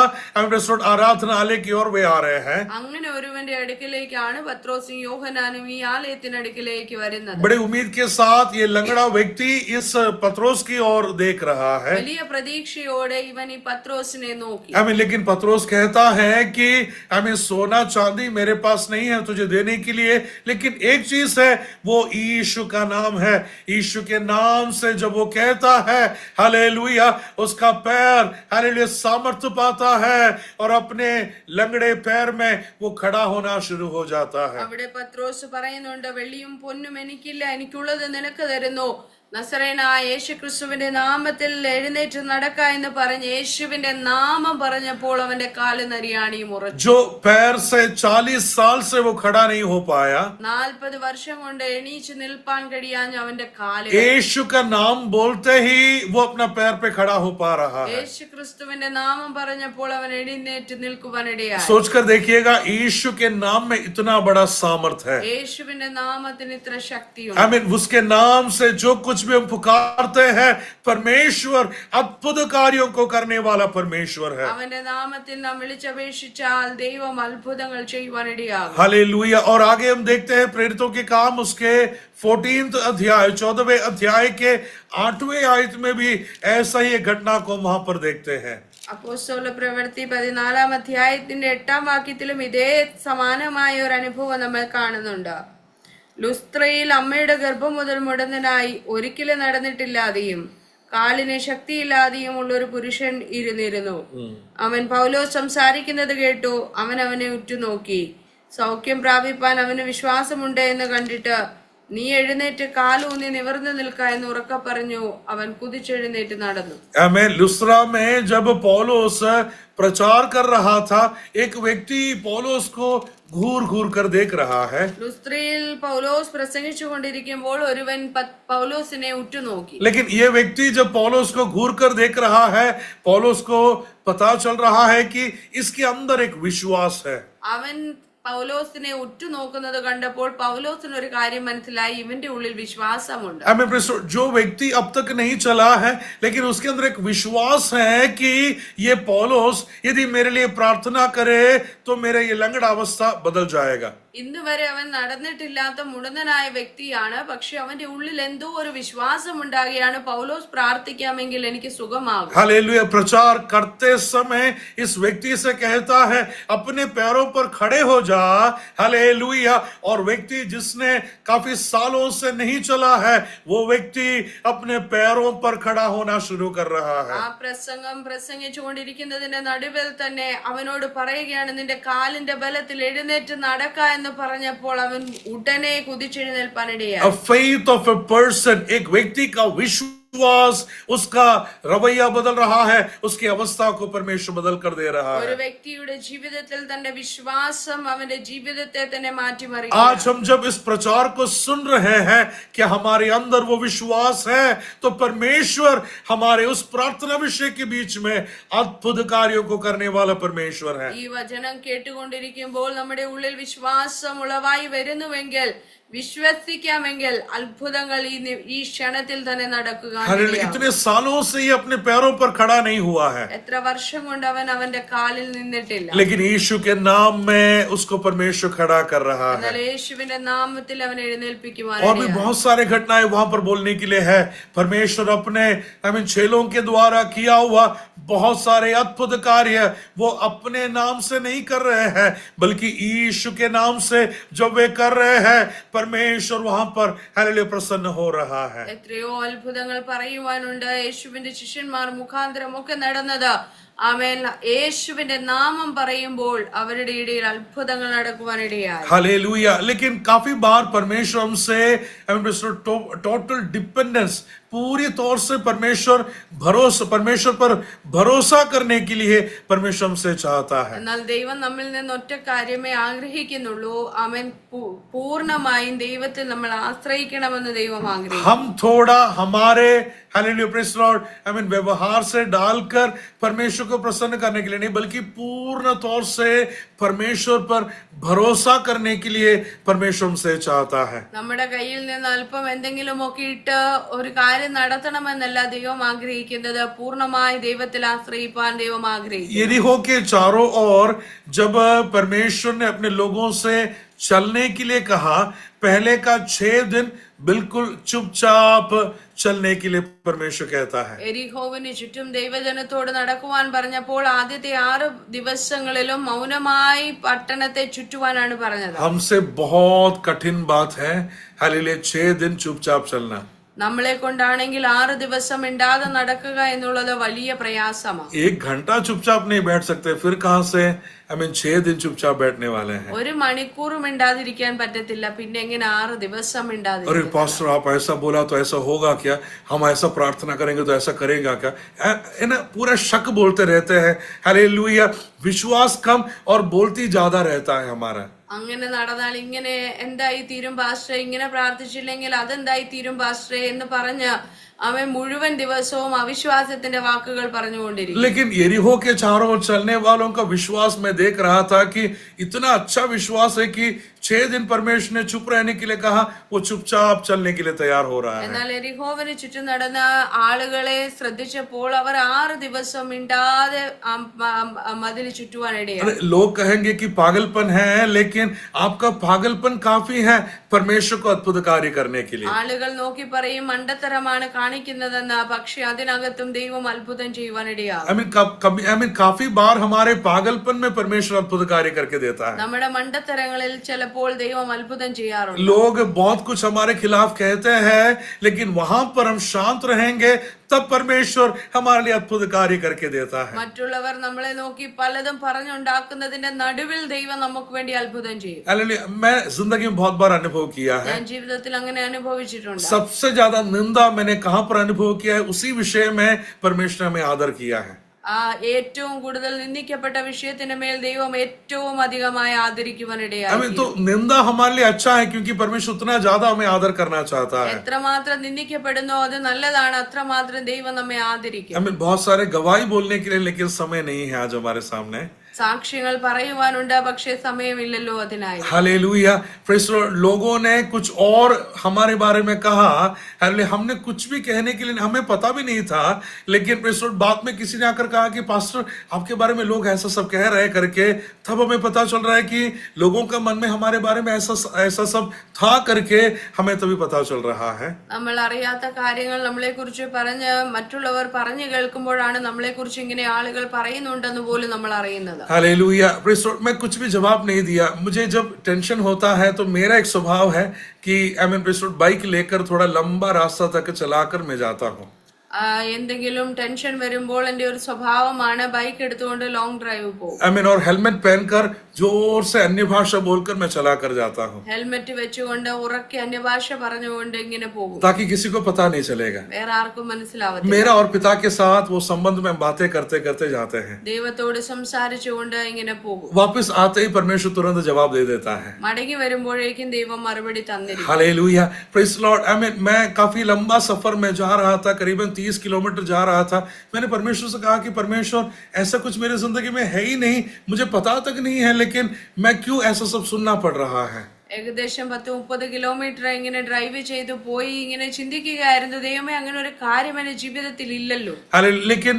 आराधनालय की ओर वे आ रहे हैं. അങ്ങനെ ഒരുവന്റെ അടുക്കലേക്കാണ് പത്രോസും യോഹന്നാനും ഈ ആലയത്തിനടുക്കിലേക്ക് വരുന്നത്. बड़े उम्मीद के साथ ये लंगड़ा व्यक्ति इस पत्रोस की ओर देख रहा है. വലിയ പ്രതീക്ഷയോടെ ഇവൻ ഈ പത്രോസിനെ നോക്കി. लेकिन पत्रोस कहता है कि सोना चांदी मेरे पास नहीं है तुझे देने के लिए, लेकिन एक चीज है, वो यीशु का नाम है. यीशु के नाम से जब वो कहता है, हालेलुया, उसका पैर हालेलुया सामर्थ्य पाता है और अपने लंगड़े पैर में वो खड़ा होना शुरू हो जाता है. അവിടെ പത്രോസ് പറയുന്നുണ്ട്, വെള്ളിയും പൊന്നും എനിക്കില്ല, എനിക്കുള്ളത് നിനക്ക് തരുന്നു. നസറേയനായ യേശുക്രിസ്തുവിന്റെ നാമത്തിൽ എഴുന്നേറ്റ് നടക്ക എന്ന് പറഞ്ഞ് യേശുവിന്റെ നാമം പറഞ്ഞപ്പോൾ അവന്റെ കാല് നരിയാണിയും ഉറച്ചു. जो पैर से 40 साल से वो खड़ा नहीं हो पाया, 40 വർഷം കൊണ്ട് എണീച്ചു നിൽപ്പാൻ കഴിയാഞ്ഞ അവന്റെ കാല് यीशु का नाम बोलते ही वो अपना पैर पे खड़ा हो पा रहा है. യേശുക്രിസ്തുവിന്റെ നാമം പറഞ്ഞപ്പോൾ അവൻ എഴുന്നേറ്റ് നിൽക്കുവാനിടയായി. सोचकर देखिएगा, यीशु के नाम में इतना बड़ा सामर्थ है. യേശുവിന്റെ നാമത്തിന് ഇത്ര ശക്തിയുണ്ട്. आमीन. उसके नाम से जो कुछ भी हम पुकारते हैं, परमेश्वर अद्भुत कार्यों को करने वाला परमेश्वर है. അവന്റെ നാമത്തിൽ നാം വിളിച്ചപേക്ഷിച്ചാൽ ദൈവം അത്ഭുതങ്ങൾ ചെയ്യുവാനിടയാകും. हालेलुया. और आगे हम देखते हैं प्रेरितों के काम उसके 14th अध्याय 14वें अध्याय के 8वें आयत में भी ऐसा ही एक घटना को वहां पर देखते हैं. അപ്പോസ്തല പ്രവൃത്തി 14-ാം അധ്യായത്തിന്റെ 8-ാം വാക്യത്തിലും ഇതേ സമാനമായ ഒരു അനുഭവം നമ്മൾ കാണുന്നുണ്ട്. ലുസ്ത്രയിൽ അമ്മയുടെ ഗർഭം മുതൽ മുടന്തനായി ഒരിക്കലും നടന്നിട്ടില്ലാതെയും കാലിന് ശക്തിയില്ലാതെയും ഉള്ള ഒരു പുരുഷൻ ഇരുന്നിരുന്നു. അവൻ പൗലോസ് സംസാരിക്കുന്നത് കേട്ടു. അവൻ അവനെ ഉറ്റുനോക്കി. സൗഖ്യം പ്രാപിപ്പാൻ അവന് വിശ്വാസമുണ്ട് എന്ന് കണ്ടിട്ട്, നീ എഴുന്നേറ്റ് കാലൂന്നി നിവർന്നു നിൽക്ക എന്ന് ഉറക്കെ പറഞ്ഞു. അവൻ കുതിച്ചെഴുന്നേറ്റ് നടന്നു. आमीन. लुस्त्रा में जब पौलुस प्रचार कर रहा था, एक व्यक्ति पौलुस को घूर घूर कर देख रहा है. ലുസ്ത്രയിൽ പൗലോസ് പ്രസംഗിച്ചു കൊണ്ടിരിക്കുമ്പോൾ ഒരുവൻ പൗലോസിനെ ഉറ്റുനോക്കി. लेकिन ये व्यक्ति जब पौलुस को घूर कर देख रहा है, पौलुस को पता चल रहा है कि इसके अंदर एक विश्वास है. അവൻ പൗലോസിനെ ഉറ്റുനോക്കുന്നത് കണ്ടപ്പോൾ പൗലോസിന് ഒരു കാര്യം മനസ്സിലായി, ഇവന്റെ ഉള്ളിൽ വിശ്വാസമുണ്ട്. जो व्यक्ति अब तक नहीं चला है, लेकिन उसके अंदर एक विश्वास है कि ये पौलुस यदि मेरे लिए प्रार्थना करे तो मेरा ये लंगड़ा अवस्था बदल जाएगा. ഇന്ന് വരെ അവൻ നടന്നിട്ടില്ലാത്ത മുടന്തനായ വ്യക്തിയാണ്. പക്ഷെ അവന്റെ ഉള്ളിൽ എന്തോ ഒരു വിശ്വാസം ഉണ്ടാകുകയാണ്, പൗലോസ് പ്രാർത്ഥിക്കാമെങ്കിൽ എനിക്ക് സുഖമാകും. हालेलुया. प्रचार करते समय इस व्यक्ति से कहता है, अपने पैरों पर खड़े हो जा. हालेलुया. और व्यक्ति जिसने काफी सालों से नहीं चला है, वो व्यक्ति अपने पैरों पर खड़ा होना शुरू कर रहा है. ആ പ്രസംഗം പ്രസംഗിച്ചുകൊണ്ടിരിക്കുന്നതിന്റെ നടുവിൽ തന്നെ അവനോട് പറയുകയാണ്, നിന്റെ കാലിന്റെ ബലത്തിൽ എഴുന്നേറ്റ് നടക്ക എന്ന് പറഞ്ഞപ്പോൾ അവൻ ഉടനെ കുതിച്ചെഴുന്നേൽപ്പാനിടയായി. A faith of a person, एक व्यक्ति का विश्वास, उसका रवैया बदल रहा है, उसकी अवस्था को परमेश्वर बदल कर दे रहा ഒരു है. വ്യക്തിയുടെ ജീവിതത്തിൽ തന്റെ വിശ്വാസം അവന്റെ ജീവിതത്തെ തന്നെ आज മാറ്റിമറിക്കും. हम जब इस प्रचार को सुन रहे हैं कि हमारे अंदर वो विश्वास है, तो परमेश्वर हमारे उस प्रार्थना विषय के बीच में अद्भुत कार्यों को करने वाला परमेश्वर है. ഈ വചനം കേട്ടുകൊണ്ടിരിക്കുമ്പോൾ നമ്മുടെ ഉള്ളിൽ വിശ്വാസം ഉളവായി വരുന്നുവെങ്കിൽ, വിശ്വസിക്കാമെങ്കിൽ അത്ഭുതങ്ങൾ ഈ ക്ഷണത്തിൽ തന്നെ നടക്കുക. इतने सालों से ये अपने पैरों पर खड़ा नहीं हुआ है, എത്ര വർഷം കൊണ്ട് അവൻ അവന്റെ കാലിൽ നിന്നിട്ടില്ല. लेकिन यीशु के नाम में उसको परमेश्वर खड़ा कर रहा है. എന്നാൽ യേശുവിന്റെ നാമത്തിൽ അവൻ എഴുന്നേൽപ്പിക്കുവാൻ. और भी बहुत सारे घटनाएं वहां पर बोलने के लिए है. परमेश्वर अपने चेलों के द्वारा किया हुआ बहुत सारे अद्भुत कार्य वो अपने नाम से नहीं कर रहे हैं, बल्कि यीशु के नाम से जब वे कर रहे हैं, परमेश्वर वहां पर हालेलुया प्रसन्न हो रहा है. എത്രയോ അത്ഭുതങ്ങൾ പറയുവാനുണ്ട്. യേശുവിന്റെ ശിഷ്യന്മാർ മുഖാന്തരം ഒക്കെ നടന്നത്. ആമേൻ. യേശുവിന്റെ നാമം പറയുമ്പോൾ അവരുടെ ഇടയിൽ അത്ഭുതങ്ങൾ നടക്കുവാനിടയായി. हालेलुया. लेकिन काफी बार परमेश्वर हमसे टोटल डिपेंडेंस, पूरी तौर से परमेश्वर पर भरोसा करने के लिए परमेश्वर हमसे चाहता है. എന്നാൽ ദൈവം നമ്മിൽ നിന്ന് ഒറ്റ കാര്യമേ ആഗ്രഹിക്കുന്നുള്ളൂ. അവൻ പൂർണ്ണമായും ദൈവത്തിൽ നമ്മൾ ആശ്രയിക്കണമെന്ന് ദൈവം ആഗ്രഹിക്കുന്നു. हम थोड़ा हमारे हालेलुया प्रेज़ लॉर्ड व्यवहार से डालकर परमेश्वर को प्रसन्न करने के लिए नहीं, बल्कि पूर्ण तौर से परमेश्वर पर भरोसा करने के लिए परमेश्वर हमसे चाहता है. നമ്മുടെ കയ്യിൽ നിന്ന് അല്പം എന്തെങ്കിലും ഒക്കെ ഇട്ട് ഒരു കാര്യം നടത്തണമെന്നല്ല ദൈവം ആഗ്രഹിക്കുന്നത്. പൂർണ്ണമായി ദൈവത്തിൽ ആശ്രയിപ്പാൻ ദൈവം ആഗ്രഹിക്കുന്നു. यरीहो के चारों ओर जब परमेश्वर ने अपने लोगों से चलने के लिए कहा, पहले का 6 दिन बिल्कुल चुपचाप चलने के लिए परमेश्वर कहता है. എരിഹോവിന് ചുറ്റും ദൈവജനത്തോട് നടക്കുവാൻ പറഞ്ഞപ്പോൾ ആദ്യത്തെ 6 ദിവസങ്ങളിലും മൗനമായി പട്ടണത്തെ ചുറ്റുവാനാണ് പറഞ്ഞത്. हमसे बहुत कठिन बात है हालेलुया 6 दिन चुपचाप चलना. നമ്മളെ കൊണ്ടാണെങ്കിൽ 6 ദിവസം മിണ്ടാതെ നടക്കുക എന്നുള്ളത് വലിയ പ്രയാസമാണ്. 1 घंटा चुपचाप नहीं बैठ सकते, फिर कहां से 6 दिन चुपचाप बैठने वाले हैं. 1 मണിക്കൂർ മിണ്ടാതിരിക്കാൻ പറ്റത്തില്ല, പിന്നെ എങ്ങനെ 6 ദിവസം अरे മിണ്ടാതിരിക്കും? पास्टर आप ऐसा बोला तो ऐसा होगा क्या, हम ऐसा प्रार्थना करेंगे तो ऐसा करेगा क्या, पूरा शक बोलते रहते हैं. हालेलुया. विश्वास कम और बोलती ज्यादा रहता है हमारा. അങ്ങനെ നടന്നാൽ ഇങ്ങനെ എന്തായി തീരും പാസ്റ്ററെ, ഇങ്ങനെ പ്രാർത്ഥിച്ചില്ലെങ്കിൽ അതെന്തായി തീരും പാസ്റ്ററെ എന്ന് പറഞ്ഞ് അവൻ മുഴുവൻ ദിവസവും അവിശ്വാസത്തിന്റെ വാക്കുകൾ പറഞ്ഞുകൊണ്ടിരിക്കും. लेकिन यरीहो के चारों ओर चलने वालों का विश्वास मैं देख रहा था कि इतना अच्छा विश्वास है कि 6 दिन परमेश्वर ने चुप रहने के लिए कहा, वो चुपचाप चलने के लिए तैयार हो रहा है. എന്നാൽ യെരിഹോവിന് ചുറ്റും നടന്ന ആളുകളെ ശ്രദ്ധിച്ചപ്പോൾ അവർ 6 ദിവസം മിണ്ടാതെ മതിൽ ചുറ്റുവാനിടയായി. लोग कहेंगे कि पागलपन है, लेकिन आपका पागलपन काफी है परमेश्वर को अद्भुत कार्य करने के लिए. ആളുകൾ നോക്കി പറയും മണ്ടത്തരമാണ് കാണിക്കുന്നതെന്ന്, പക്ഷെ അതിനകത്തും ദൈവം അത്ഭുതം ചെയ്യുവാനിടയാകും. काफी बार हमारे पागलपन में परमेश्वर अद्भुत कार्य करके देता है. നമ്മുടെ മണ്ടത്തരങ്ങളിൽ ചിലപ്പോൾ ദൈവം അത്ഭുതം ചെയ്യാറുണ്ട്. लोग बहुत कुछ हमारे खिलाफ कहते हैं, लेकिन वहां पर हम शांत रहेंगे तब परमेश्वर हमारे लिए अद्भुत कार्य करके देता है. മറ്റുള്ളവർ നമ്മളെ നോക്കി പലതും പറഞ്ഞുണ്ടാക്കുന്നതിന്റെ നടുവിൽ ദൈവം നമുക്ക് വേണ്ടി അത്ഭുതം ചെയ്യും. मैं जिंदगी में बहुत बार अनुभव किया है. ഞാൻ ജീവിതത്തിൽ അങ്ങനെ അനുഭവിച്ചിട്ടുണ്ട്. सबसे ज्यादा निंदा मैंने कहां पर अनुभव किया है, उसी विषय में परमेश्वर हमें आदर किया है. ഏറ്റവും കൂടുതൽ നിന്ദിക്കപ്പെട്ട വിഷയത്തിന് മേൽ ദൈവം ഏറ്റവും അധികമായി ആദരിക്കുവാനിടയായി. तो निंदा हमारे लिए अच्छा है, क्योंकि परमेश्वर उतना ज्यादा हमें आदर करना चाहता है. എത്രമാത്രം നിന്ദിക്കപ്പെടുന്നോ അത് നല്ലതാണ്, അത്രമാത്രം ദൈവം നമ്മെ ആദരിക്കും. बहुत सारे गवाही बोलने के लिए, लेकिन समय नहीं है आज हमारे सामने. സാക്ഷ്യങ്ങൾ പറയുവാനുണ്ട്, പക്ഷേ സമയമില്ലല്ലോ അതിനായി. हालेलुया. Praise the Lord. लोगों ने कुछ और हमारे बारे में कहा, हमने कुछ भी कहने के लिए हमें पता भी नहीं था, लेकिन प्रेज़ द लॉर्ड बाद में किसी ने आकर कहा कि पास्टर आपके बारे में लोग ऐसा सब कह रहे हैं करके, तब हमें पता चल रहा है कि लोगों का मन में हमारे बारे में ऐसा सब था करके हमें तभी पता चल रहा है. നമ്മൾ അറിയാത്ത കാര്യങ്ങൾ നമ്മളെ കുറിച്ച് പറഞ്ഞ് മറ്റുള്ളവർ പറഞ്ഞു കേൾക്കുമ്പോഴാണ് നമ്മളെ കുറിച്ച് ഇങ്ങനെ ആളുകൾ പറയുന്നുണ്ടെന്ന് പോലും നമ്മൾ അറിയുന്നത്. हालेलुया. Praise the Lord. मैं कुछ भी जवाब नहीं दिया. मुझे जब टेंशन होता है तो मेरा एक स्वभाव है कि प्रेज़ द लॉर्ड बाइक लेकर थोड़ा लंबा रास्ता तक चलाकर मैं जाता हूँ. എന്തെങ്കിലും ടെൻഷൻ വരുമ്പോൾ എന്റെ ഒരു സ്വഭാവമാണ് ബൈക്ക് എടുത്തുകൊണ്ട് ലോങ് ഡ്രൈവ് പോകും. और हेलमेट पहनकर जोर से अन्य भाषा बोलकर मैं चला कर जाता हूँ, ഹെൽമെറ്റ് വെച്ചുകൊണ്ട് ഉറക്കെ അന്യഭാഷ പറഞ്ഞുകൊണ്ട് ഇങ്ങനെ പോകും, ताकि किसी को पता नहीं चलेगा. വേറെ ആർക്കും മനസ്സിലാവത്തില്ല. मेरा और पिता के साथ वो संबंध में बातें करते करते जाते हैं. ദൈവത്തോട് സംസാരിച്ചുകൊണ്ട് ഇങ്ങനെ പോകും. वापस आते ही परमेश्वर तुरंत जवाब दे देता है. മടങ്ങി വരുമ്പോഴേക്കും ദൈവം മറുപടി തന്നിരിക്കും. हालेलुया. Praise the Lord. मैं काफी लंबा सफर में जा रहा था, करीबन 30 किलोमीटर जा रहा था. मैंने परमेश्वर से कहा कि परमेश्वर ऐसा कुछ मेरी जिंदगी में है ही नहीं, मुझे पता तक नहीं है, लेकिन मैं क्यों ऐसा सब सुनना पड़ रहा है. ഏകദേശം 10-30 കിലോമീറ്റർ ഇങ്ങനെ ഡ്രൈവ് ചെയ്തു പോയി ഇങ്ങനെ ചിന്തിക്കുകയായിരുന്നു, ദൈവമേ അങ്ങനെ ഒരു കാര്യം എന്റെ ജീവിതത്തിൽ ഇല്ലല്ലോ. लेकिन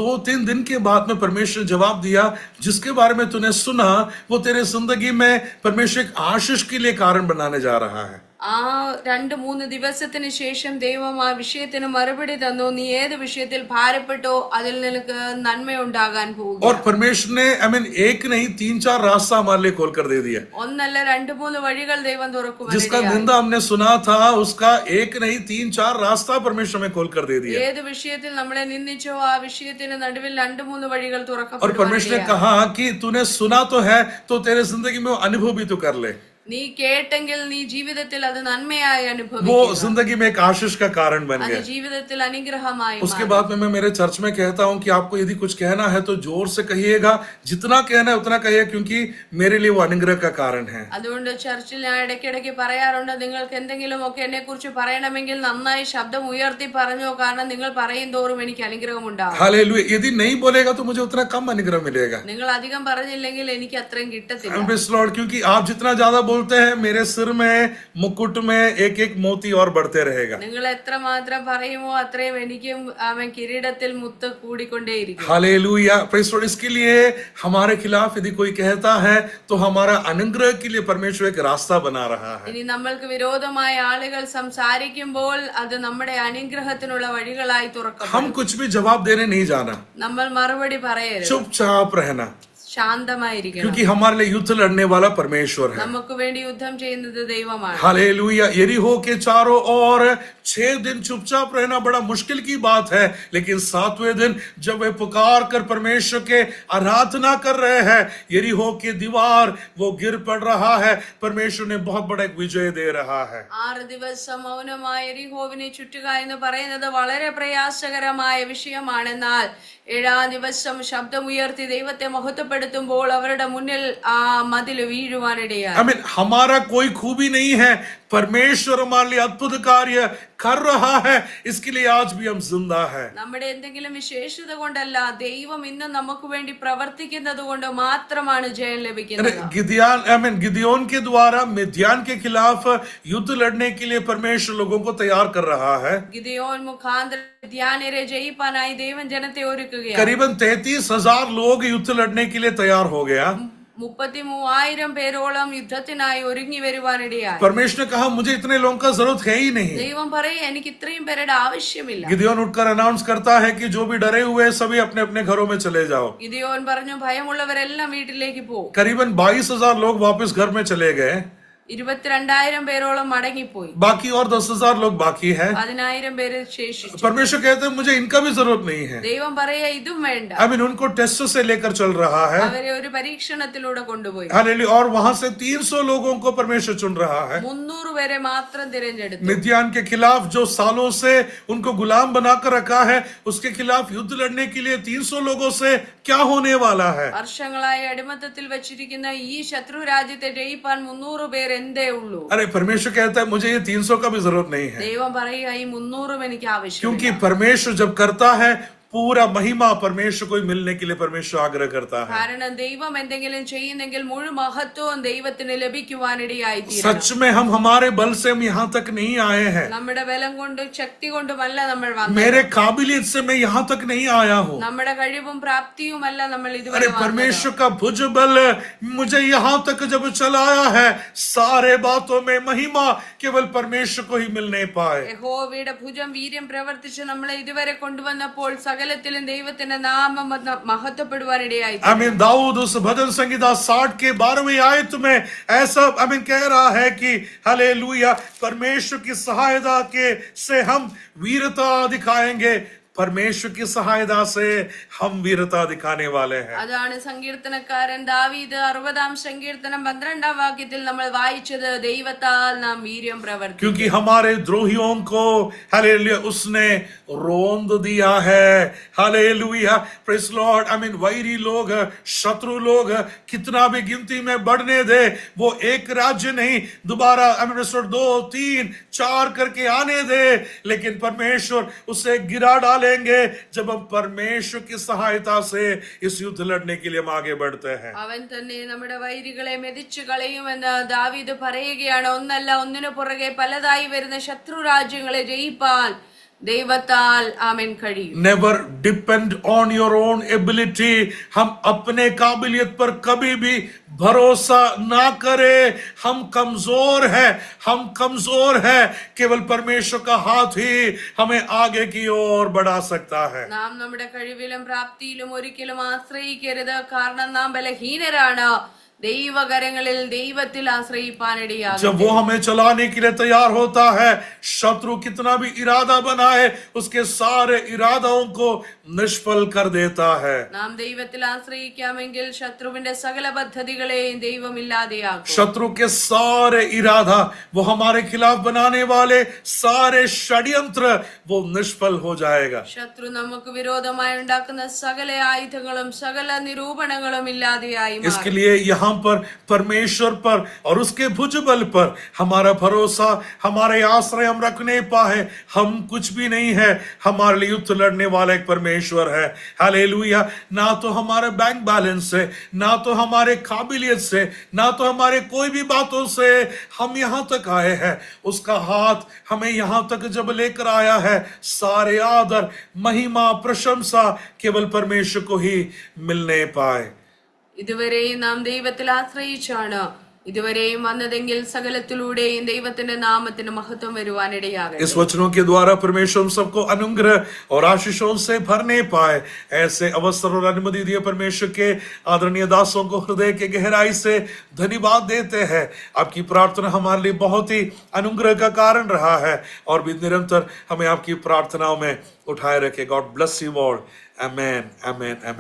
2-3 दिन के बाद में परमेश्वर जवाब दिया, जिसके बारे में तूने सुना वो तेरे जिंदगी में परमेश्वर एक आशीष के लिए कारण बनाने जा रहा है. ആ 2-3 ദിവസത്തിന് ശേഷം ദൈവം ആ വിഷയത്തിന് മറുപടി തന്നു. നീ ഏത് വിഷയത്തിൽ ഭാരപ്പെട്ടോ അതിൽ നിനക്ക് നന്മയുണ്ടാകാൻ പോകും. और परमेश्वर ने एक नहीं 3-4 रास्ता हमारे लिए खोल कर दे दिया. ഒന്നല്ല 2-3 വഴികൾ ദൈവം തുറക്കും. जिसका निंदा हमने सुना था, उसका 1 नहीं 3-4 रास्ता परमेश्वर हमें खोल कर दे दिया. ഏത് വിഷയത്തിൽ നമ്മളെ നിന്ദിച്ചോ ആ വിഷയത്തിന് നടുവിൽ 2-3 വഴികൾ തുറക്കപ്പെട്ടു. और परमेश्वर ने कहा कि तूने सुना तो है, तो तेरे जिंदगी में अनुभव भी तो कर ले. നീ കേട്ടെങ്കിൽ നീ ജീവിതത്തിൽ അത് നന്മയായി वो അനുഭവിക്കുക. जिंदगी में एक आशीष का कारण बन അത് गया. ജീവിതത്തിൽ അനുഗ്രഹമായി उसके മാറും. बाद में मैं मेरे चर्च में कहता हूं कि आपको यदि कुछ कहना है तो जोर से कहिएगा, जितना कहना है उतना कहिए, क्योंकि मेरे लिए वो अनुग्रह का कारण है. അതുകൊണ്ട് ചർച്ചിൽ ഞാൻ ഇടയ്ക്കിടയ്ക്ക് പറയാറുണ്ട്, നിങ്ങൾക്ക് എന്തെങ്കിലും ഒക്കെ എന്നെ കുറിച്ച് പറയണമെങ്കിൽ നന്നായി ശബ്ദം ഉയർത്തി പറഞ്ഞോ, കാരണം നിങ്ങൾ പറയും തോറും എനിക്ക് അനുഗ്രഹം ഉണ്ടാകും. हालेलुया. यदि नहीं बोलेगा तो मुझे उतना कम अनुग्रह मिलेगा. നിങ്ങൾ അധികം പറഞ്ഞില്ലെങ്കിൽ എനിക്ക് അത്രയും കിട്ടത്തില്ല. Praise the Lord. क्योंकि आप जितना ज्यादा बोलते हैं, मेरे सिर में मुकुट में एक एक मोती और बढ़ते रहेगा. നിങ്ങൾ എത്രമാത്രം പറയുമോ അത്രയും എനിക്കും അവൻ കിരീടത്തിൽ മുത്ത് കൂടിക്കൊണ്ടേയിരിക്കും. हालेलुया. Praise the Lord. इसके लिए हमारे खिलाफ यदि कोई कहता है तो हमारा अनुग्रह के लिए परमेश्वर एक रास्ता बना रहा है. ഇനി നമ്മൾക്ക് വിരോധമായ ആളുകൾ സംസാരിക്കുമ്പോൾ അത് നമ്മുടെ അനുഗ്രഹത്തിനുള്ള വഴികളായി തുറക്കും. हम कुछ भी जवाब देने नहीं जाना, നമ്മൾ മറുപടി പറയരുത്. चुपचाप रहना. ശാന്തമായിരിക്കണം. क्योंकि हमारे लिए युद्ध लड़ने वाला परमेश्वर है. നമുക്ക് വേണ്ടി യുദ്ധം ചെയ്യുന്നത് ദൈവമാണ്. हालेलुया. यरीहो के चारों ओर 6 दिन चुपचाप रहना बड़ा मुश्किल की बात है, लेकिन 7वें दिन जब वे पुकार कर परमेश्वर के आराधना कर रहे हैं, यरीहो की दीवार वो गिर पड़ रहा है. परमेश्वर ने बहुत बड़ा एक विजय दे रहा है. 6 ദിവസം മൗനമായ യെരിഹോവിനെ ചുറ്റുക എന്ന് പറയുന്നത് വളരെ പ്രയാസകരമായ വിഷയമാണെന്നാൽ 7ാം ദിവസം ശബ്ദമുയർത്തി ദൈവത്തെ മഹത്വപ്പെടുത്തുമ്പോൾ അവരുടെ മുന്നിൽ ആ മതിൽ വീഴുവാനിടയായി. I mean, हमारा कोई खूबी नहीं है, परमेश्वर हमारे लिए अद्भुत कार्य कर रहा है, इसके लिए आज भी हम जिंदा है. നമ്മുടെ എന്തെങ്കിലും വിശേഷത കൊണ്ടല്ല, ദൈവം ഇന്ന് നമുക്ക് വേണ്ടി പ്രവർത്തിക്കുന്നത് കൊണ്ട് മാത്രമാണ് ജയം ലഭിക്കുന്നത്. गिदियोन के द्वारा मिद्यान के खिलाफ युद्ध लड़ने के लिए परमेश्वर लोगों को तैयार कर रहा है. ഗിദെയോൻ മുഖാന്തരം മിദ്യാന്യരെ ജയിപ്പാനായി ദൈവം ജനത്തെ ഒരുക്കുകയാണ്. करीबन 33,000 लोग युद्ध लड़ने के लिए तैयार हो गया. 33,000 പേരോളം യുദ്ധത്തിനായി ഒരുങ്ങി വരുവാനിടയായി. परमेश्वर ने कहा मुझे इतने लोगों का जरूरत है ही नहीं. ദൈവം പറയും എനിക്ക് ഇത്രയും പേരുടെ ആവശ്യമില്ല. गिदियोन उठकर अनाउंस करता है कि जो भी डरे हुए हैं सभी अपने अपने घरों में चले जाओ. ഗിദെയോൻ പറഞ്ഞു ഭയമുള്ളവരെല്ലാം വീട്ടിലേക്ക് പോ. करीबन 22,000 लोग वापस घर में चले गए. 22,000 പേരോളം മടങ്ങിപ്പോയി. बाकी और 10,000 लोग बाकी है. 10,000 പേര് ശേഷിച്ചു. परमेश्वर कहते हैं मुझे इनका भी जरूरत नहीं है. ദൈവം പറയാ ഇതും വേണ്ട. I mean, उनको टेस्ट से लेकर चल रहा है. അവരെ ഒരു പരീക്ഷണത്തിലൂടെ കൊണ്ടുപോയി. हालेलुया. और वहां से 300 लोगों को परमेश्वर चुन रहा है. 300 പേരെ മാത്രം തിരഞ്ഞെടുത്തു. मिद्यान के खिलाफ जो सालों से उनको गुलाम बनाकर रखा है, उसके खिलाफ युद्ध लड़ने के लिए 300 लोगों से क्या होने वाला है. വർഷങ്ങളായി അടിമത്തത്തിൽ വെച്ചിരിക്കുന്ന ഈ ശത്രു രാജ്യത്തെ ജയിപ്പാൻ 300 പേർ എന്തേ ഉള്ളൂ. अरे परमेश्वर कहता है मुझे ये 300 का भी जरूरत नहीं है. ദൈവം പറയുക ഈ 300 എനിക്ക് ആവശ്യമില്ല. क्योंकि परमेश्वर जब करता है पूरा महिमा परमेश्वर को मिलने के लिए परमेश्वर आग्रह करता है. കാരണം ദൈവം എന്തെങ്കിലും ചെയ്യുന്നെങ്കിൽ മുഴു മഹത്വവും ദൈവത്തിന് ലഭിക്കുവാനിടയായി തീരും. सच में हम हमारे बल से हम यहाँ तक नहीं आए हैं. നമ്മുടെ ബലം കൊണ്ട് ശക്തി കൊണ്ടുമല്ല നമ്മൾ വന്നത്. मेरे काबिलियत से मैं यहाँ तक नहीं आया हूँ. നമ്മുടെ കഴിവും പ്രാപ്തിയുമല്ല നമ്മൾ ഇതുവരെ अरे വന്നത്. परमेश्वर का भुज बल मुझे यहाँ तक जब चलाया है, सारे बातों में महिमा केवल परमेश्वर को ही मिलने पाए. യഹോവയുടെ ഭുജം വീര്യം പ്രവർത്തിച്ച് നമ്മളെ ഇതുവരെ കൊണ്ടുവന്നപ്പോൾ സകലത്തിലും ദൈവത്തിന്റെ നാമം മഹത്വപ്പെടുവാനിടയായി. I mean, दाऊद उस भजन संहिता 60 के 12वीं आयत में ऐसा कह रहा है कि हालेलुया, परमेश्वर की सहायता के से हम वीरता दिखाएंगे. परमेश्वर की सहायता से हम वीरता दिखाने वाले हैं. അതാണ് സങ്കീർത്തനക്കാരൻ ദാവീദ് 60-ാം സങ്കീർത്തനം 12-ാം വാക്യത്തിൽ നമ്മൾ വായിച്ചത്, ദൈവത്താൽ നാം വീര്യം പ്രവർത്തിക്കും. क्योंकि हमारे द्रोहियों को हालेलुया उसने रोंद दिया है. Hallelujah, praise Lord. वैरी लोग, शत्रु लोग कितना भी गिनती में बढ़ने दे, वो एक राज्य नहीं दोबारा 2, 3, 4 करके आने दे, लेकिन परमेश्वर उसे गिरा डालेंगे जब हम परमेश्वर की सहायता से इस युद्ध लड़ने के लिए हम आगे बढ़ते हैं. അവൻ തന്നെ നമ്മുടെ വൈരികളെ മെതിച്ചു കളയുമെന്ന് ദാവീദ് പറയുകയാണ്. ഒന്നല്ല ഒന്നിനു പുറകെ പലതായി വരുന്ന ശത്രു രാജ്യങ്ങളെ ജയിപ്പാൻ ദൈവത്താൽ ആമേൻ കഴിയും. Never depend on your own ability. हम अपने काबिलियत पर कभी भी भरोसा ना करें. हम कमजोर है. केवल परमेश्वर का हाथ ही हमें आगे की ओर बढ़ा सकता है. നാം നമ്മുടെ കഴിവിലും പ്രാപ്തിയിലും ഒരിക്കലും ആശ്രയിക്കരുത്. കാരണം നാം ബലഹീനരാണ്. ദൈവകരങ്ങളിൽ ദൈവത്തിൽ ആശ്രയിപ്പാനിടയാകും. जब वो हमें चलाने के लिए तैयार होता है, शत्रु कितना भी इरादा बनाए उसके सारे इरादों को निष्फल कर देता है. നാം ദൈവത്തിൽ ആശ്രയിക്കാമെങ്കിൽ ശത്രുവിന്റെ സകല പദ്ധതികളെയും ദൈവം ഇല്ലാതെയാക്കും. शत्रु के सारे इरादा, वो हमारे खिलाफ बनाने वाले सारे षड्यंत्र, वो निष्फल हो जाएगा. ശത്രു നമുക്ക് വിരോധമായി ഉണ്ടാക്കുന്ന സകല ആയുധങ്ങളും സകല നിരൂപണങ്ങളും ഇല്ലാതെയായി മാറും. इसके लिए यहाँ पर परमेश्वर पर और उसके भुजबल पर हमारा भरोसा, हमारे आश्रय हम रखने पाए. हम कुछ भी नहीं है, हमारे लिए युद्ध लड़ने वाला एक परमेश्वर है. हालेलुया. ना तो हमारे बैंक बैलेंस से, ना तो हमारे काबिलियत से, ना तो हमारे कोई भी बातों से हम यहाँ तक आए हैं. उसका हाथ हमें यहाँ तक जब लेकर आया है, सारे आदर, महिमा, प्रशंसा केवल परमेश्वर को ही मिलने पाए. ഇതുവരെയും നാം ദൈവത്തിൽ ആശ്രയിച്ചാണ് ഇതുവരെയും വന്നതെങ്കിൽ സകലത്തിലൂടെയും ദൈവത്തിന്റെ നാമത്തിന് മഹത്വം വരുവാനിടയാകട്ടെ. इस वचनों के द्वारा परमेश्वर हम सबको अनुग्रह और आशीषों से भरने पाए, ऐसे अवसर और अनुमति दिए परमेश्वर के आदरणीय दासों को हृदय के गहराई से धन्यवाद देते हैं. आपकी प्रार्थना हमारे लिए बहुत ही अनुग्रह का कारण रहा है और भी निरंतर हमें आपकी प्रार्थनाओं में उठाए रखे. God bless you all. Amen, amen, amen.